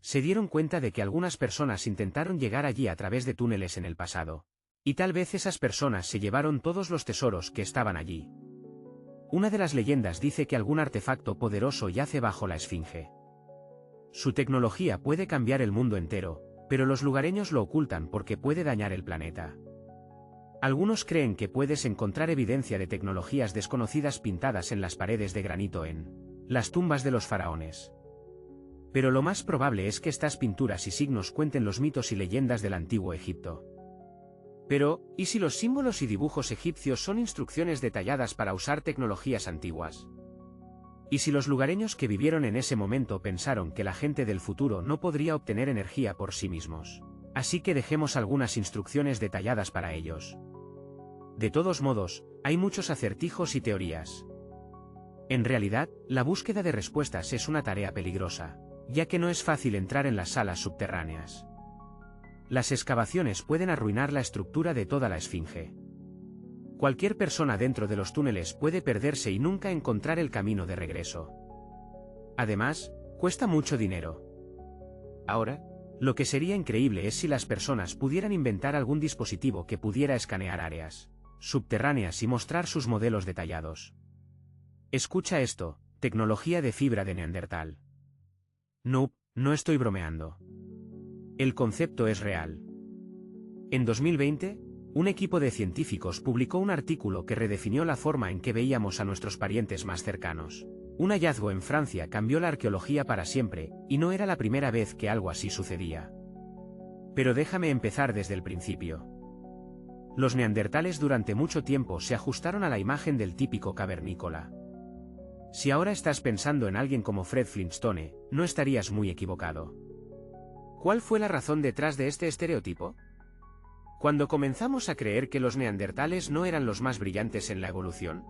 Se dieron cuenta de que algunas personas intentaron llegar allí a través de túneles en el pasado. Y tal vez esas personas se llevaron todos los tesoros que estaban allí. Una de las leyendas dice que algún artefacto poderoso yace bajo la Esfinge. Su tecnología puede cambiar el mundo entero, pero los lugareños lo ocultan porque puede dañar el planeta. Algunos creen que puedes encontrar evidencia de tecnologías desconocidas pintadas en las paredes de granito en las tumbas de los faraones. Pero lo más probable es que estas pinturas y signos cuenten los mitos y leyendas del antiguo Egipto. Pero, ¿y si los símbolos y dibujos egipcios son instrucciones detalladas para usar tecnologías antiguas? ¿Y si los lugareños que vivieron en ese momento pensaron que la gente del futuro no podría obtener energía por sí mismos? Así que dejemos algunas instrucciones detalladas para ellos. De todos modos, hay muchos acertijos y teorías. En realidad, la búsqueda de respuestas es una tarea peligrosa, ya que no es fácil entrar en las salas subterráneas. Las excavaciones pueden arruinar la estructura de toda la Esfinge. Cualquier persona dentro de los túneles puede perderse y nunca encontrar el camino de regreso. Además, cuesta mucho dinero. Ahora, lo que sería increíble es si las personas pudieran inventar algún dispositivo que pudiera escanear áreas subterráneas y mostrar sus modelos detallados. Escucha esto, tecnología de fibra de Neandertal. No, no estoy bromeando. El concepto es real. En 2020, un equipo de científicos publicó un artículo que redefinió la forma en que veíamos a nuestros parientes más cercanos. Un hallazgo en Francia cambió la arqueología para siempre, y no era la primera vez que algo así sucedía. Pero déjame empezar desde el principio. Los neandertales durante mucho tiempo se ajustaron a la imagen del típico cavernícola. Si ahora estás pensando en alguien como Fred Flintstone, no estarías muy equivocado. ¿Cuál fue la razón detrás de este estereotipo? Cuando comenzamos a creer que los neandertales no eran los más brillantes en la evolución,